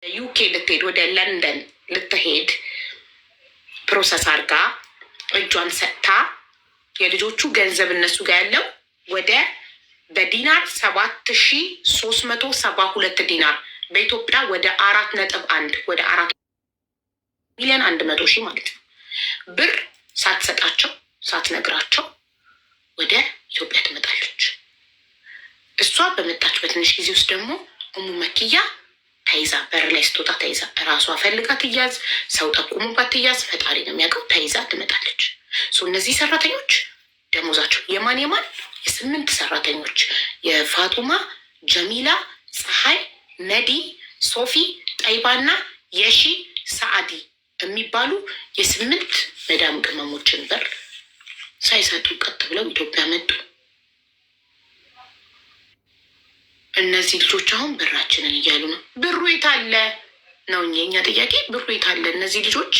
ዩኬ ልትሄድ ወደ ለንደን ልትሄድ ፕሮሰስ አድርጋ እጇን ሰጥታ የልጆቹ ገንዘብ እነሱ ጋር ያለው ወደ በዲናር 7372 ዲናር በኢትዮጵያ ወደ 4.1 ወደ 4,100,000 ማለት ነው ብር ሳትሰጣቸው ሳትነግራቸው ወደ ኢትዮጵያ ትመጣለች። እሷ በመጣች በትንሽ ጊዜ ውስጥ ደግሞ እሙ መኪያ ተይዛ በር ላይ ስትወጣ ተይዛ እራሷ ፈልጋ ትያዝ፣ ሰው ጠቁሙባት ትያዝ፣ ፈጣሪ ነው የሚያውቀው። ተይዛ ትመጣለች። እነዚህ ሰራተኞች ደሞዛቸው የማን የ8 ሰራተኞች የፋጡማ፣ ጀሚላ፣ ፀሐይ፣ ነዲ፣ ሶፊ፣ ጠይባና የሺ ሰዓዲ የሚባሉ የ8 መዳም ቅመሞችን በር ሳይሰጡ ቀጥ ብለው ኢትዮጵያ መጡ። እነዚህ ልጆች አሁን ብራችንን እያሉ ነው። ብሩ የታለ ነው የኛ ጥያቄ። ብሩ የታለ? እነዚህ ልጆች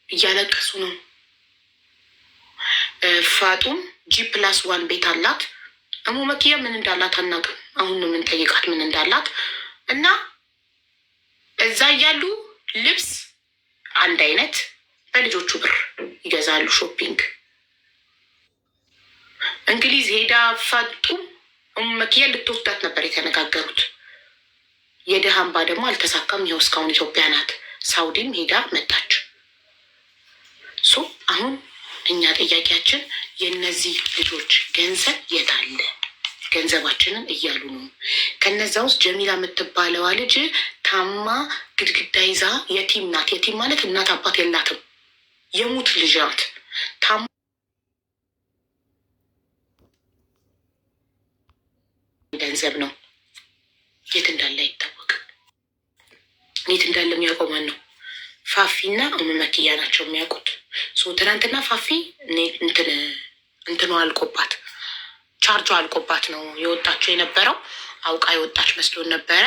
እያለቀሱ ነው። ፋጡም G+1 ቤት አላት። እሙ መኪያ ምን እንዳላት አናውቅም። አሁን ነው የምንጠይቃት ምን እንዳላት እና እዛ እያሉ ልብስ አንድ አይነት በልጆቹ ብር ይገዛሉ። ሾፒንግ እንግሊዝ ሄዳ ፋጡም እሙ መኪያ ልትወስዳት ነበር የተነጋገሩት። የድሃ አምባ ደግሞ አልተሳካም። ይኸው እስካሁን ኢትዮጵያ ናት። ሳውዲም ሄዳ መጣች። አሁን እኛ ጥያቄያችን የእነዚህ ልጆች ገንዘብ የት አለ? ገንዘባችንን እያሉ ነው። ከነዛ ውስጥ ጀሚላ የምትባለዋ ልጅ ታማ ግድግዳ ይዛ የቲም ናት። የቲም ማለት እናት አባት የላትም፣ የሙት ልጅ ናት። ታማ ገንዘብ ነው። የት እንዳለ አይታወቅም። የት እንዳለ የሚያውቀው ማን ነው? ፋፊና እሙ መኪያ ናቸው የሚያውቁት። ትናንትና ፋፊ እንትኗ አልቆባት ቻርጇ አልቆባት ነው የወጣቸው የነበረው። አውቃ የወጣች መስሎን ነበረ፣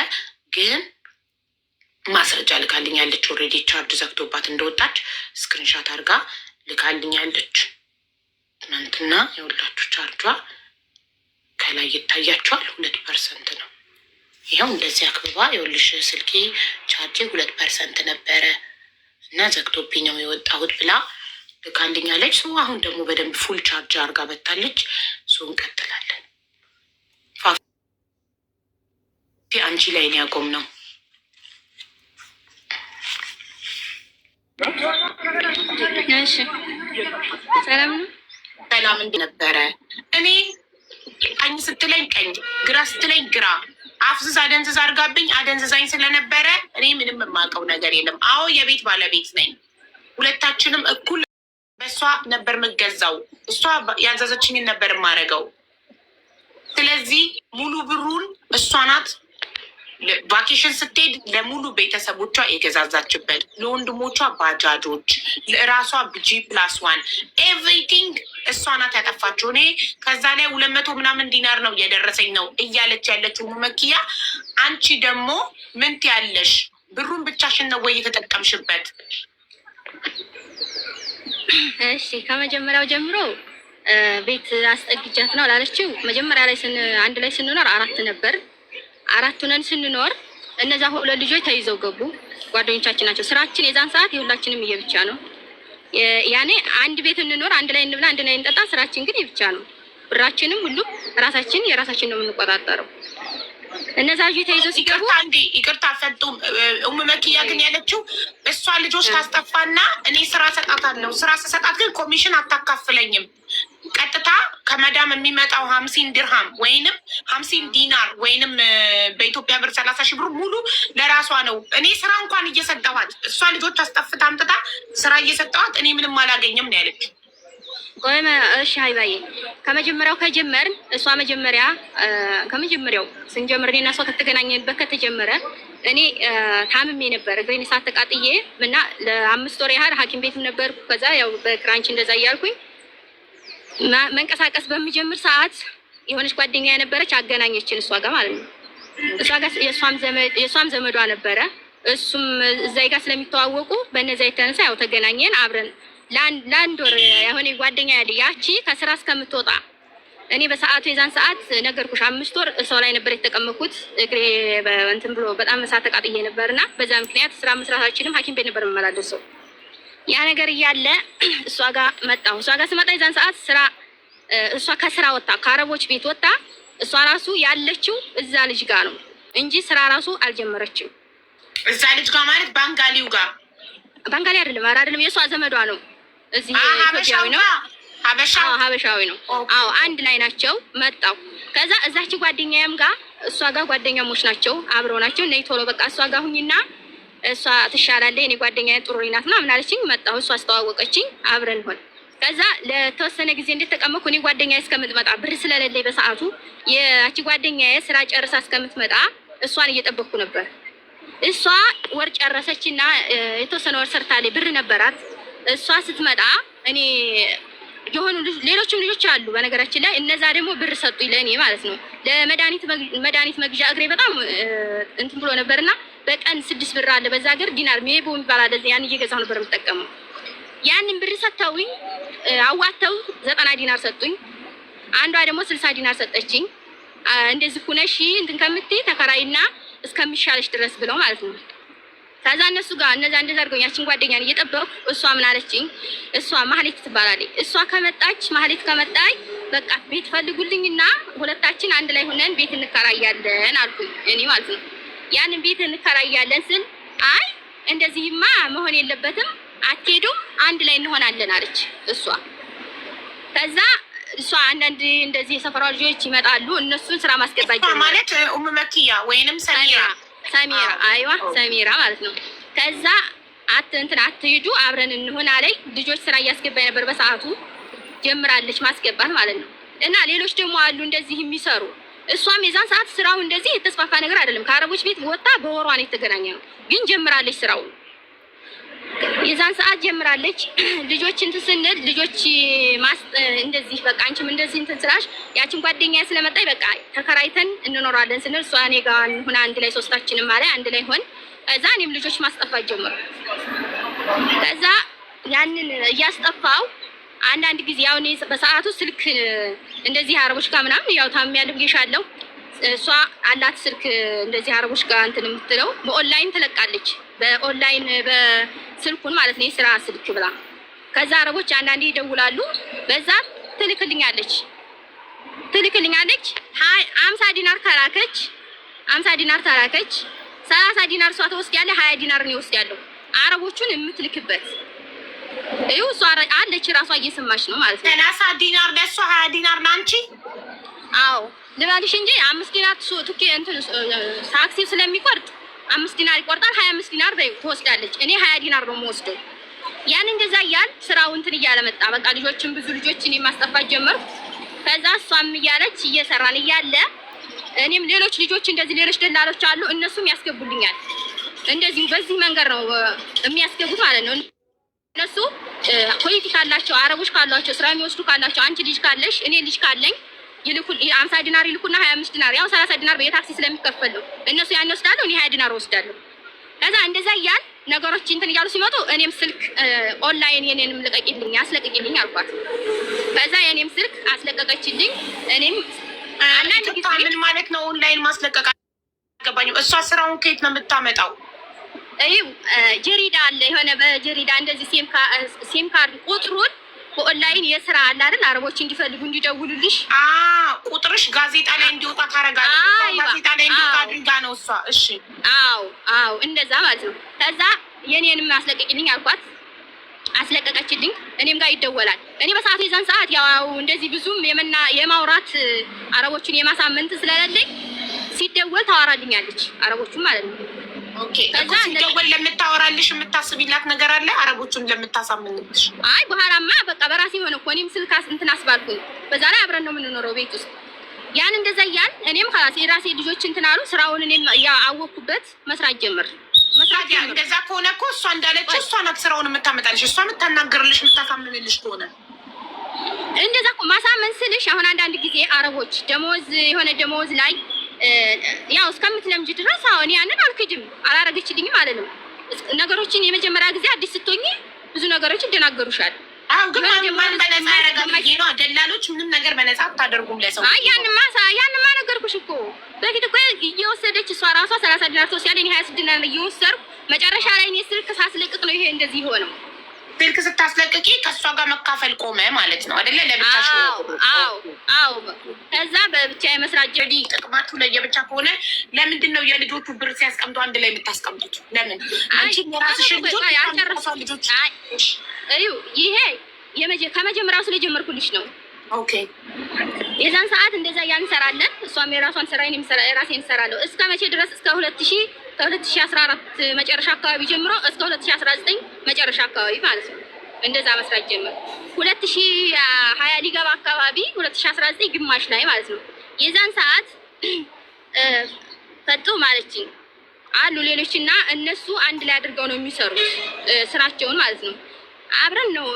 ግን ማስረጃ ልካልኛለች። ኦልሬዲ ቻርጅ ዘግቶባት እንደወጣች ስክሪንሻት አድርጋ ልካልኛለች። ትናንትና የወላችሁ ቻርጇ ከላይ ይታያቸዋል 2% ነው። ይኸው እንደዚህ አክብባ የወልሽ ስልኬ ቻርጅ 2% ነበረ እና ዘግቶብኝ ነው የወጣሁት ብላ ልካልኛለች። አሁን ደግሞ በደንብ ፉል ቻርጅ አድርጋ በታለች። እንቀጥላለን። ፋፊ አንቺ ላይ ነው ያቆም ነው። ሰላም ነው። ሰላም እንደነበረ እኔ ቀኝ ስትለኝ ቀኝ፣ ግራ ስትለኝ ግራ፣ አፍዝዝ አደንዝዝ አድርጋብኝ አደንዝዛኝ ስለነበረ እኔ ምንም የማውቀው ነገር የለም። አዎ የቤት ባለቤት ነኝ። ሁለታችንም እኩል በእሷ ነበር የምገዛው። እሷ ያዘዘችኝን ነበር የማደርገው። ስለዚህ ሙሉ ብሩን እሷ ናት ቫኬሽን ስትሄድ ለሙሉ ቤተሰቦቿ የገዛዛችበት፣ ለወንድሞቿ ባጃጆች፣ ለራሷ G+1 ኤቭሪቲንግ እሷ ናት ያጠፋችው። እኔ ከዛ ላይ 200 ምናምን ዲናር ነው እየደረሰኝ ነው እያለች ያለችው መኪያ። አንቺ ደግሞ ምን ትያለሽ? ብሩን ብቻሽን ነው ወይ የተጠቀምሽበት? እሺ ከመጀመሪያው ጀምሮ ቤት አስጠግጃት ነው አላለችው። መጀመሪያ ላይ አንድ ላይ ስንኖር 4 ነበር። 4 ሆነን ስንኖር እነዛ 2 ልጆች ተይዘው ገቡ። ጓደኞቻችን ናቸው። ስራችን የዛን ሰዓት የሁላችንም እየብቻ ነው። ያኔ አንድ ቤት እንኖር፣ አንድ ላይ እንብላ፣ አንድ ላይ እንጠጣ። ስራችን ግን የብቻ ነው። ብራችንም ሁሉ የራሳችን ነው የምንቆጣጠረው። እነዛ ልጆች ተይዘው ሲገቡ ይቅርታ ፈጡም እሙ መኪያ ግን ያለችው እሷ ልጆች ታስጠፋና እኔ ስራ ሰጣታለሁ። ስራ ስሰጣት ግን ኮሚሽን አታካፍለኝም። ቀጥታ ከመዳም የሚመጣው 50 ድርሃም ወይንም 50 ዲናር ወይንም በኢትዮጵያ ብር 30 ሺህ ብር ሙሉ ለራሷ ነው። እኔ ስራ እንኳን እየሰጠኋት እሷ ልጆች አስጠፍታ አምጥታ ስራ እየሰጠኋት እኔ ምንም አላገኘም ነው ያለችው። ቆይማ እሺ ሀይባዬ ከመጀመሪያው ከጀመርን እሷ ከመጀመሪያው ስንጀምር እኔና እሷ ከተገናኘንበት ከተጀመረ እኔ ታምሜ ነበር። እግሬን ሳት ተቃጥዬ እና ለ5 ወር ያህል ሐኪም ቤትም ነበርኩ። ከዛ ያው በክራንች እንደዛ እያልኩኝ መንቀሳቀስ በሚጀምር ሰዓት የሆነች ጓደኛ የነበረች አገናኘችን እሷ ጋር ማለት ነው። እሷ ጋር የሷም ዘመዷ ነበረ። እሱም እዛ ጋር ስለሚተዋወቁ በእነዛ የተነሳ ያው ተገናኘን። አብረን ለአንድ ወር የሆነ ጓደኛ ያቺ ከስራ እስከምትወጣ እኔ በሰዓቱ የዛን ሰዓት ነገርኩሽ 5 ወር ሰው ላይ ነበር የተቀመጥኩት። እግሬ እንትን ብሎ በጣም እሳት ተቃጥዬ ነበርና በዛ ምክንያት ስራ መስራታችንም ሐኪም ቤት ነበር የምመላለሰው። ያ ነገር እያለ እሷ ጋር መጣሁ። እሷ ጋር ስመጣ የዛን ሰዓት ስራ እሷ ከስራ ወጣ ከአረቦች ቤት ወጣ። እሷ ራሱ ያለችው እዛ ልጅ ጋር ነው እንጂ ስራ ራሱ አልጀመረችም። እዛ ልጅ ጋር ማለት ባንጋሊው ጋር? ባንጋሊ አይደለም፣ አይደለም፣ የእሷ ዘመዷ ነው። እዚህ ኢትዮጵያዊ ነው፣ ሀበሻዊ ነው። አዎ አንድ ላይ ናቸው። መጣው ከዛ እዛች ጓደኛዬም ጋር እሷ ጋር ጓደኛሞች ናቸው፣ አብረው ናቸው። ነይ ቶሎ በቃ እሷ ጋር ሁኝና እሷ ትሻላለች፣ እኔ ጓደኛዬ ጥሩ ናት ምናምን አለችኝ። መጣሁ፣ እሷ አስተዋወቀችኝ፣ አብረን ሆን። ከዛ ለተወሰነ ጊዜ እንደተቀመጥኩ እኔ ጓደኛዬ እስከምትመጣ ብር ስለሌለኝ በሰዓቱ ያቺ ጓደኛዬ ስራ ጨርሳ እስከምትመጣ እሷን እየጠበቅኩ ነበር። እሷ ወር ጨረሰችና የተወሰነ ወር ሰርታለች፣ ብር ነበራት። እሷ ስትመጣ እኔ የሆኑ ሌሎችም ልጆች አሉ በነገራችን ላይ፣ እነዛ ደግሞ ብር ሰጡኝ ለእኔ ማለት ነው ለመድኃኒት መግዣ። እግሬ በጣም እንትን ብሎ ነበርና በቀን 6 ብር አለ በዛ ሀገር ዲናር ሜቦ የሚባል አለ፣ ያን እየገዛሁ ነበር የምጠቀመው። ያንን ብር ሰጥተውኝ አዋተው 90 ዲናር ሰጡኝ። አንዷ ደግሞ 60 ዲናር ሰጠችኝ። እንደዚህ ሁነሽ እንትን ከምትይ ተከራይና እስከሚሻለሽ ድረስ ብለው ማለት ነው። ከዛ እነሱ ጋር እነዛ እንደዛ አድርገው ያችን ጓደኛን እየጠበቅኩ እሷ ምን አለችኝ? እሷ ማህሌት ትባላለች። እሷ ከመጣች ማህሌት ከመጣች በቃ ቤት ፈልጉልኝና ሁለታችን አንድ ላይ ሆነን ቤት እንከራያለን አልኩኝ እኔ ማለት ነው። ያንን ቤት እንከራያለን ስል አይ እንደዚህማ መሆን የለበትም አትሄዱም፣ አንድ ላይ እንሆናለን አለች እሷ። ከዛ እሷ አንዳንድ እንደዚህ የሰፈራ ልጆች ይመጣሉ፣ እነሱን ስራ ማስገባት ጀመረ። ማለት መኪያ ወይንም ሰሚራ አይዋ ሰሚራ ማለት ነው። ከዛ እንትን አትሄዱ አብረን እንሆን አለኝ። ልጆች ስራ እያስገባኝ ነበር በሰዓቱ፣ ጀምራለች ማስገባት ማለት ነው። እና ሌሎች ደግሞ አሉ እንደዚህ የሚሰሩ። እሷም የዛን ሰዓት ስራው እንደዚህ የተስፋፋ ነገር አይደለም። ከአረቦች ቤት ወጣ በወሯ ነው የተገናኘ ነው፣ ግን ጀምራለች ስራው የዛን ሰዓት ጀምራለች። ልጆች እንትን ስንል ልጆች እንደዚህ በቃ አንቺም እንደዚህ እንትን ስላሽ ያችን ጓደኛዬ ስለመጣች በቃ ተከራይተን እንኖራለን ስንል እሷ እኔ ጋር ሆና አንድ ላይ ሶስታችንም ማለት አንድ ላይ ሆን። ከዛ እኔም ልጆች ማስጠፋት ጀመሩ። ከዛ ያንን እያስጠፋው አንዳንድ ጊዜ ያው እኔ በሰዓቱ ስልክ እንደዚህ አረቦች ጋር ምናምን ያው ታሚያለሁ ብዬሻለሁ። እሷ አላት ስልክ እንደዚህ አረቦች ጋር እንትን የምትለው በኦንላይን ትለቃለች። በኦንላይን በስልኩን ማለት ነው የስራ ስልክ ብላ። ከዛ አረቦች አንዳንዴ ይደውላሉ፣ በዛ ትልክልኛለች 50 ዲናር ካላከች 50 ዲናር ታላከች 30 ዲናር እሷ ትወስዳለች፣ 20 ዲናር ነው ይወስዳለሁ። አረቦቹን የምትልክበት ይኸው እሷ አለች ራሷ እየሰማች ነው ማለት ነው። 30 ዲናር ለእሷ 20 ዲናር ናንቺ? አዎ ልባልሽ እንጂ 5 ዲናር ቱኪ እንትን ታክሲ ስለሚቆርጥ 5 ዲናር ይቆርጣል። 25 ዲናር ትወስዳለች። እኔ 20 ዲናር ነው የምወስደው። ያን እንደዛ እያል ስራው እንትን እያለ መጣ። በቃ ልጆችን ብዙ ልጆችን ማስጠፋት ጀመርኩ። ከዛ እሷም እያለች እየሰራን እያለ እኔም ሌሎች ልጆች እንደዚህ ሌሎች ደላሎች አሉ፣ እነሱም ያስገቡልኛል። እንደዚህ በዚህ መንገድ ነው የሚያስገቡት ማለት ነው። እነሱ ፖለቲካ አላቸው፣ አረቦች ካሏቸው፣ ስራ የሚወስዱ ካላቸው፣ አንቺ ልጅ ካለሽ እኔ ልጅ ካለኝ ይልኩል 50 ዲናር ይልኩና 25 ዲናር ያው 30 ዲናር በየታክሲ ስለሚከፈል ነው። እነሱ ያን ወስዳለሁ፣ እኔ 20 ዲናር ወስዳለሁ። ከዛ እንደዛ እያል ነገሮች እንትን እያሉ ሲመጡ እኔም ስልክ ኦንላይን የኔንም ልቀቂልኝ አስለቀቂልኝ አልኳት። ከዛ የኔም ስልክ አስለቀቀችልኝ። እኔም አንዳንድ ጊዜ ምን ማለት ነው ኦንላይን ማስለቀቅ አልገባኝም። እሷ ስራውን ከየት ነው የምታመጣው? ጀሪዳ አለ የሆነ በጀሪዳ እንደዚህ ሲም ካርድ ቁጥሩን በኦንላይን የስራ አለ አይደል? አረቦች እንዲፈልጉ እንዲደውሉልሽ ቁጥርሽ ጋዜጣ ላይ እንዲወጣ ታረጋለሽ። ጋዜጣ ላይ እንዲወጣ አድርጋ ነው እሷ። እሺ አዎ እንደዛ ማለት ነው። ከዛ የኔንም አስለቀቂልኝ አልኳት፣ አስለቀቀችልኝ። እኔም ጋር ይደወላል። እኔ በሰዓቱ የዛን ሰዓት ያው እንደዚህ ብዙም የማውራት አረቦቹን የማሳመንት ስለሌለኝ ሲደወል ታወራልኛለች፣ አረቦቹን ማለት ነው። ኦኬ ከዛ ሲደወል ለምታወራልሽ የምታስቢላት ነገር አለ አረቦቹን ለምታሳምንልሽ? አይ በኋላማ በቃ በራሴ ሆነ እኮ እኔም ስልክ እንትን አስባልኩኝ። በዛ ላይ አብረን ነው የምንኖረው ቤት ውስጥ። ያን እንደዛ እያል እኔም ከራሴ የራሴ ልጆች እንትን አሉ። ስራውን እኔም ያወኩበት መስራት ጀመር። እንደዛ ከሆነ እኮ እሷ እንዳለች እሷ ናት ስራውን የምታመጣልሽ፣ እሷ የምታናገርልሽ የምታሳምንልሽ ከሆነ እንደዛ እኮ ማሳመን ስልሽ አሁን አንዳንድ ጊዜ አረቦች ደሞዝ የሆነ ደሞዝ ላይ ያው እስከምትለምጂ ድረስ አሁን ያንን አልክድም አላረገችልኝም ማለት ነው። ነገሮችን የመጀመሪያ ጊዜ አዲስ ስትሆኚ ብዙ ነገሮች ይደናገሩሻል። አሁን ግን ማን በነፃ ያደርጋል ነው? ደላሎች ምንም ነገር በነፃ አታደርጉም ለሰው። ያንማ ነገርኩሽ እኮ በፊት እኮ እየወሰደች እሷ ራሷ 30 ዲናር ተወስያለኝ 26 ዲናር እየወሰድኩ መጨረሻ ላይ እኔ ስልክ ሳስለቅቅ ነው ይሄ እንደዚህ ሆነው። ስልክ ስታስለቅቂ ከእሷ ጋር መካፈል ቆመ ማለት ነው አይደለ? ለብቻሽ ነው። አዎ። ከዛ በብቻ የመስራት ጀዲ ጥቅማችሁ ለየብቻ ከሆነ ለምንድን ነው የልጆቹ ብር ሲያስቀምጡ አንድ ላይ የምታስቀምጡት? ለምን አንቺ የራስሽ ልጆች ይሄ ከመጀመሪያው ስለጀመርኩልሽ ነው። ኦኬ የዛን ሰዓት እንደዛ ያንሰራለን። እሷም የራሷን ስራ እኔም የራሴን እሰራለሁ። እስከ መቼ ድረስ? እስከ 2014 መጨረሻ አካባቢ ጀምሮ እስከ 2019 መጨረሻ አካባቢ ማለት ነው። እንደዛ መስራት ጀመር። 2020 ሊገባ አካባቢ 2019 ግማሽ ላይ ማለት ነው። የዛን ሰዓት ፈጡ ማለችኝ አሉ ሌሎችና እነሱ አንድ ላይ አድርገው ነው የሚሰሩት ስራቸውን ማለት ነው። አብረን ነው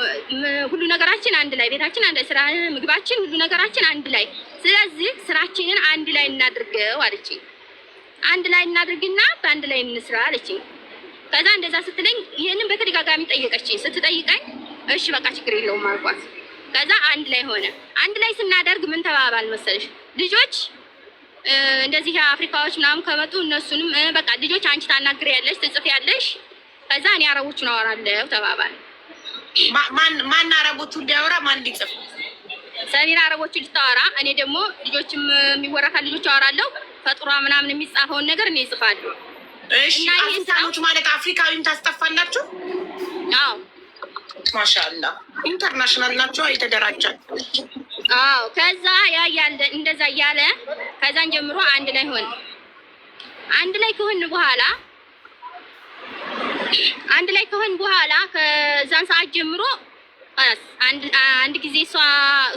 ሁሉ ነገራችን አንድ ላይ፣ ቤታችን አንድ ላይ፣ ስራ ምግባችን፣ ሁሉ ነገራችን አንድ ላይ። ስለዚህ ስራችንን አንድ ላይ እናድርገው አለችኝ። አንድ ላይ እናድርግና በአንድ ላይ እንስራ አለችኝ። ከዛ እንደዛ ስትለኝ ይሄንን በተደጋጋሚ ጠየቀችኝ። ስትጠይቀኝ እሺ በቃ ችግር የለውም አልኳት። ከዛ አንድ ላይ ሆነ። አንድ ላይ ስናደርግ ምን ተባባል መሰለሽ? ልጆች እንደዚህ አፍሪካዎች ምናምን ከመጡ እነሱንም በቃ ልጆች አንቺ ታናግሪያለሽ፣ ትጽፊያለሽ፣ ከዛ እኔ አረቦቹን አወራለሁ ተባባል። ማን አረቦቹ እንዲያወራ ማን እንዲጽፍ? ሰሚራ አረቦቹ ልታወራ፣ እኔ ደግሞ ልጆችም የሚወራካ ልጆች አወራለሁ። ፈጥሯ ምናምን የሚጻፈውን ነገር እኔ እጽፋለሁ። እሺ አፍሪካኖች ማለት አፍሪካዊም ታስጠፋላችሁ? አዎ ማሻአላ ኢንተርናሽናል ናቸው የተደራጃችሁ። አዎ ከዛ ያ ያለ እንደዛ እያለ ከዛን ጀምሮ አንድ ላይ ሆነ። አንድ ላይ ከሆን በኋላ ከዛን ሰዓት ጀምሮ አንድ ጊዜ እሷ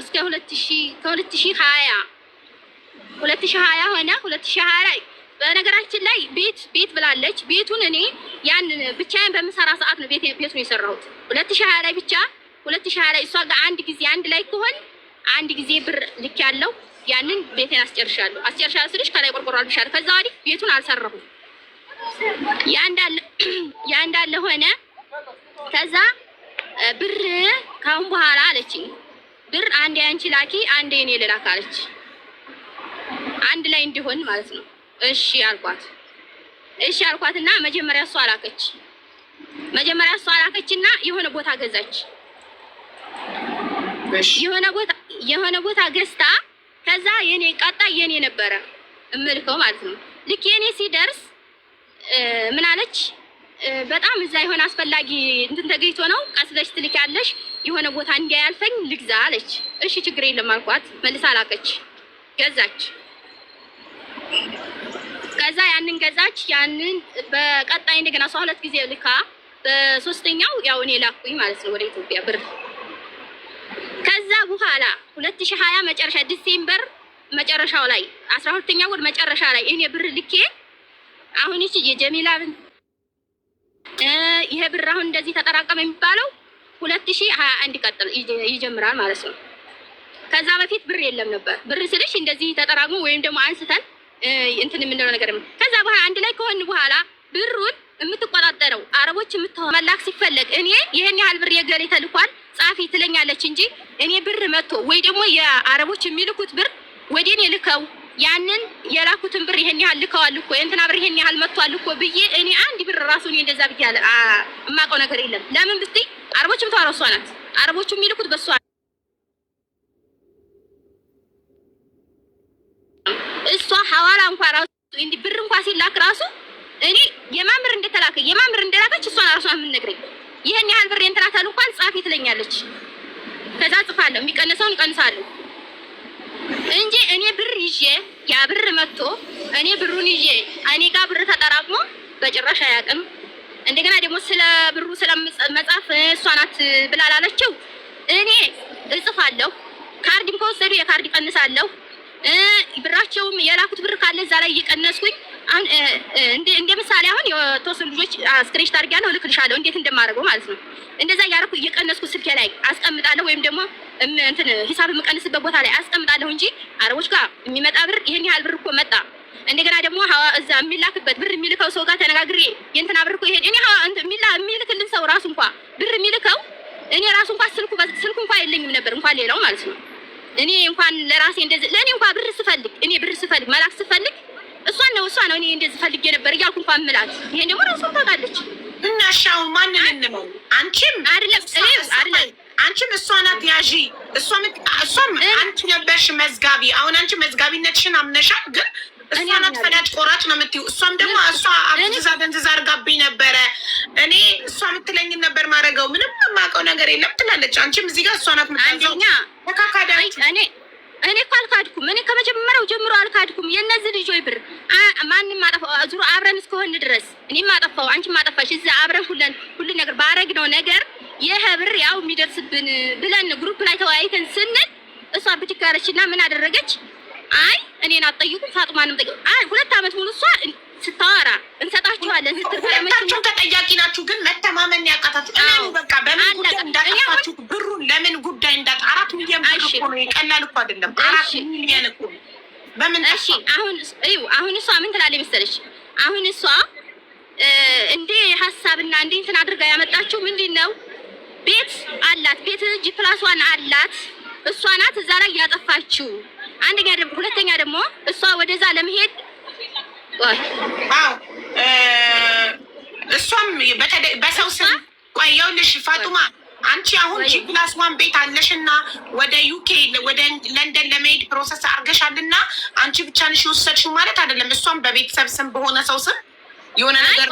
እስከ 2020 ሆነ። 2020 ላይ በነገራችን ላይ ቤት ብላለች። ቤቱን እኔ ያን ብቻዬን በምሰራ ሰዓት ነው ቤቱን የሰራሁት። 2020 ላይ ብቻ 2020 ላይ እሷ ጋር አንድ ላይ ከሆን አንድ ጊዜ ብር ልክ ያለው ያንን ቤቴን አስጨርሻለሁ ስልሽ ከላይ ቆርቆሮ አልብሻለሁ። ከዛ ወዲህ ቤቱን አልሰራሁም። ያ እንዳለ ሆነ። ከዛ ብር ካሁን በኋላ አለችኝ፣ ብር አንዴ አንቺ ላኪ አንዴ እኔ ልላክ አለች። አንድ ላይ እንዲሆን ማለት ነው። እሺ አልኳትና መጀመሪያ እሷ አላከችና የሆነ ቦታ ገዛች። የሆነ ቦታ ገዝታ ከዛ የኔ ነበረ እምልከው ማለት ነው። ልክ የኔ ሲደርስ ምን አለች? በጣም እዛ የሆነ አስፈላጊ እንትን ተገኝቶ ነው ቀስ ብለሽ ትልኪያለሽ፣ የሆነ ቦታ እንዲያልፈኝ ልግዛ አለች። እሺ ችግር የለም አልኳት። መልሳ ላከች፣ ገዛች። ከዛ ያንን ገዛች። ያንን በቀጣይ እንደገና 12 ጊዜ ልካ በሶስተኛው ያው እኔ ላኩኝ ማለት ነው ወደ ኢትዮጵያ ብር። ከዛ በኋላ 2020 መጨረሻ ዲሴምበር መጨረሻው ላይ 12ኛው ወር መጨረሻ ላይ እኔ ብር ልኬ አሁን እቺ የጀሚላ ይሄ ብር አሁን እንደዚህ ተጠራቀመ የሚባለው 2021 ይጀምራል ማለት ነው። ከዛ በፊት ብር የለም ነበር። ብር ስልሽ እንደዚህ ተጠራቅሞ ወይም ደግሞ አንስተን እንትን የምንለው ነገር ነው። ከዛ በኋላ አንድ ላይ ከሆን በኋላ ብሩን የምትቆጣጠረው አረቦች መላክ ሲፈለግ እኔ ይሄን ያህል ብር የገሌ ተልኳል ጻፊ ትለኛለች እንጂ እኔ ብር መጥቶ ወይ ደግሞ የአረቦች የሚልኩት ብር ወዴኔ ልከው ያንን የላኩትን ብር ይሄን ያህል ልከዋል እኮ እንትና ብር ይሄን ያህል መጥቷል እኮ ብዬ እኔ አንድ ብር ራሱ እኔ እንደዛ ብያለሁ የማውቀው ነገር የለም። ለምን ብትይ አረቦችም ተዋረሷ ናት። አረቦቹ የሚልኩት በሷ እሷ ሐዋላ እንኳን ራሱ እንዲ ብር እንኳን ሲላክ ራሱ እኔ የማምር እንደላከች እሷን ራሷ የምንነግረኝ ይሄን ያህል ብር እንትና ተልኳል ጻፊ ትለኛለች። ከዛ ጽፋለሁ፣ የሚቀንሰውን እቀንሳለሁ እንጂ እኔ ብር ይዤ ያ ብር መጥቶ እኔ ብሩን ይዤ እኔ ጋር ብር ተጠራቅሞ በጭራሽ አያውቅም። እንደገና ደግሞ ስለ ብሩ ስለመጻፍ እሷ ናት ብላላለችው እኔ እጽፋለሁ። ካርድም ከወሰዱ የካርድ ቀንሳለሁ። ብራቸውም የላኩት ብር ካለ እዛ ላይ እየቀነስኩኝ አሁን እንደ ምሳሌ አሁን የተወሰኑ ልጆች ስክሪንሾት አድርጌያለሁ፣ እልክልሻለሁ እንዴት እንደማደርገው ማለት ነው። እንደዛ እያደረኩ እየቀነስኩ ስልኬ ላይ አስቀምጣለሁ፣ ወይም ደግሞ እንትን ሂሳብ የምቀንስበት ቦታ ላይ አስቀምጣለሁ እንጂ አረቦች ጋር የሚመጣ ብር ይሄን ያህል ብር እኮ መጣ፣ እንደገና ደግሞ እዛ የሚላክበት ብር የሚልከው ሰው ጋር ተነጋግሬ የእንትና ብር እኮ ይሄን እኔ የሚልክልን ሰው ራሱ እንኳን ብር የሚልከው እኔ ራሱ እንኳን ስልኩ የለኝም ነበር እንኳን ሌላው ማለት ነው። እኔ እንኳን ለራሴ እንደዚህ ለእኔ እንኳን ብር ስፈልግ መላክ ስፈልግ እሷ ነው እኔ እንደዚህ ፈልጌ ነበር እያልኩ እንኳን ምላት። ይሄን ደግሞ ራሷ ታውቃለች። እና ሻው ማንን እንመው? አንቺም አይደለም አንቺም እሷ ናት ያዢ። እሷም አንቺ ነበርሽ መዝጋቢ። አሁን አንቺ መዝጋቢነትሽን አምነሻል፣ ግን እሷ ናት ፈላጭ ቆራጭ ነው የምትይው። እሷም ደግሞ እሷ አብዝዛ ደንዝዛ አድርጋብኝ ነበረ። እኔ እሷ የምትለኝን ነበር ማድረገው። ምንም የማውቀው ነገር የለም ትላለች። አንቺም እዚህ ጋር እሷ ናት የምታዘው። ተካካዳች። እኔ እኮ አልካድኩም። እኔ ከመጀመሪያው ጀምሮ አልካድኩም። የእነዚህ ልጆች ብር ማንም አጠፋው ዙሮ አብረን እስከሆን ድረስ እኔም አጠፋው አንቺም አጠፋሽ። እዛ አብረን ሁሉ ነገር ባረግነው ነገር ይሄ ብር ያው የሚደርስብን ብለን ግሩፕ ላይ ተወያይተን ስንል እሷ ብትጋረችና ምን አደረገች? አይ እኔን አትጠይቁም ፋጡማንም ጠይቁ። 2 ዓመት ሙሉ እሷ ስታወራ እንሰጣችኋለን ስትልፈለመችሁ ተጠያቂ ናችሁ። ግን መተማመን ያቃታችሁ እኔ በቃ በምን ጉዳይ እንዳጠፋችሁ ብሩን ለምን ጉዳይ እንዳጣ 4 ሚሊዮን ብር እኮ ነው። ቀላል እኮ አይደለም። 4 ሚሊዮን እኮ በምን እሺ። አሁን እሷ ምን ትላለች መሰለሽ? አሁን እሷ እንዴ ሀሳብና እንዴ እንትን አድርጋ ያመጣችው ምንድነው? ቤት አላት፣ ቤት G+1 አላት። እሷ ናት እዛ ላይ ያጠፋችው። አንደኛ ደግሞ ሁለተኛ ደግሞ እሷ ወደዛ ለመሄድ እሷም በሰው ስም ቆየውልሽ ፋጡማ፣ አንቺ አሁን G+1 ቤት አለሽና ወደ ዩኬ ወደ ለንደን ለመሄድ ፕሮሰስ አድርገሻልና አንቺ ብቻ ነሽ የወሰድሽው ማለት አይደለም። እሷም በቤተሰብ ስም በሆነ ሰው ስም የሆነ ነገር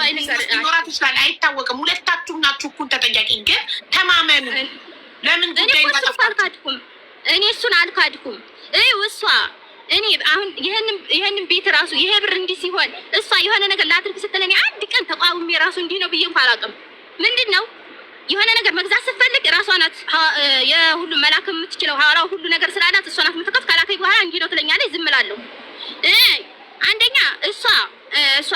ሊኖራት ይችላል፣ አይታወቅም። ሁለታችሁም ናችሁ እኩል ተጠያቂ። ግን ተማመኑ። ለምን ጉዳይ እንዳጠፋችሁ እኔ እሱን አልካድኩም። እሷ እኔ አሁን ይሄንን ቤት ራሱ ይሄ ብር እንዲህ ሲሆን እሷ የሆነ ነገር ላድርግ ስትል እኔ አንድ ቀን ተቋውሜ ራሱ እንዲህ ነው ብዬ እንኳን አላውቅም። ምንድነው የሆነ ነገር መግዛት ስትፈልግ ራሷ ናት የሁሉ መላክ የምትችለው ሐዋራው ሁሉ ነገር ስላላት እሷ ናት የምትከፍ። ካላከይ በኋላ እንዲህ ነው ትለኛለች፣ ዝም እላለሁ። አንደኛ እሷ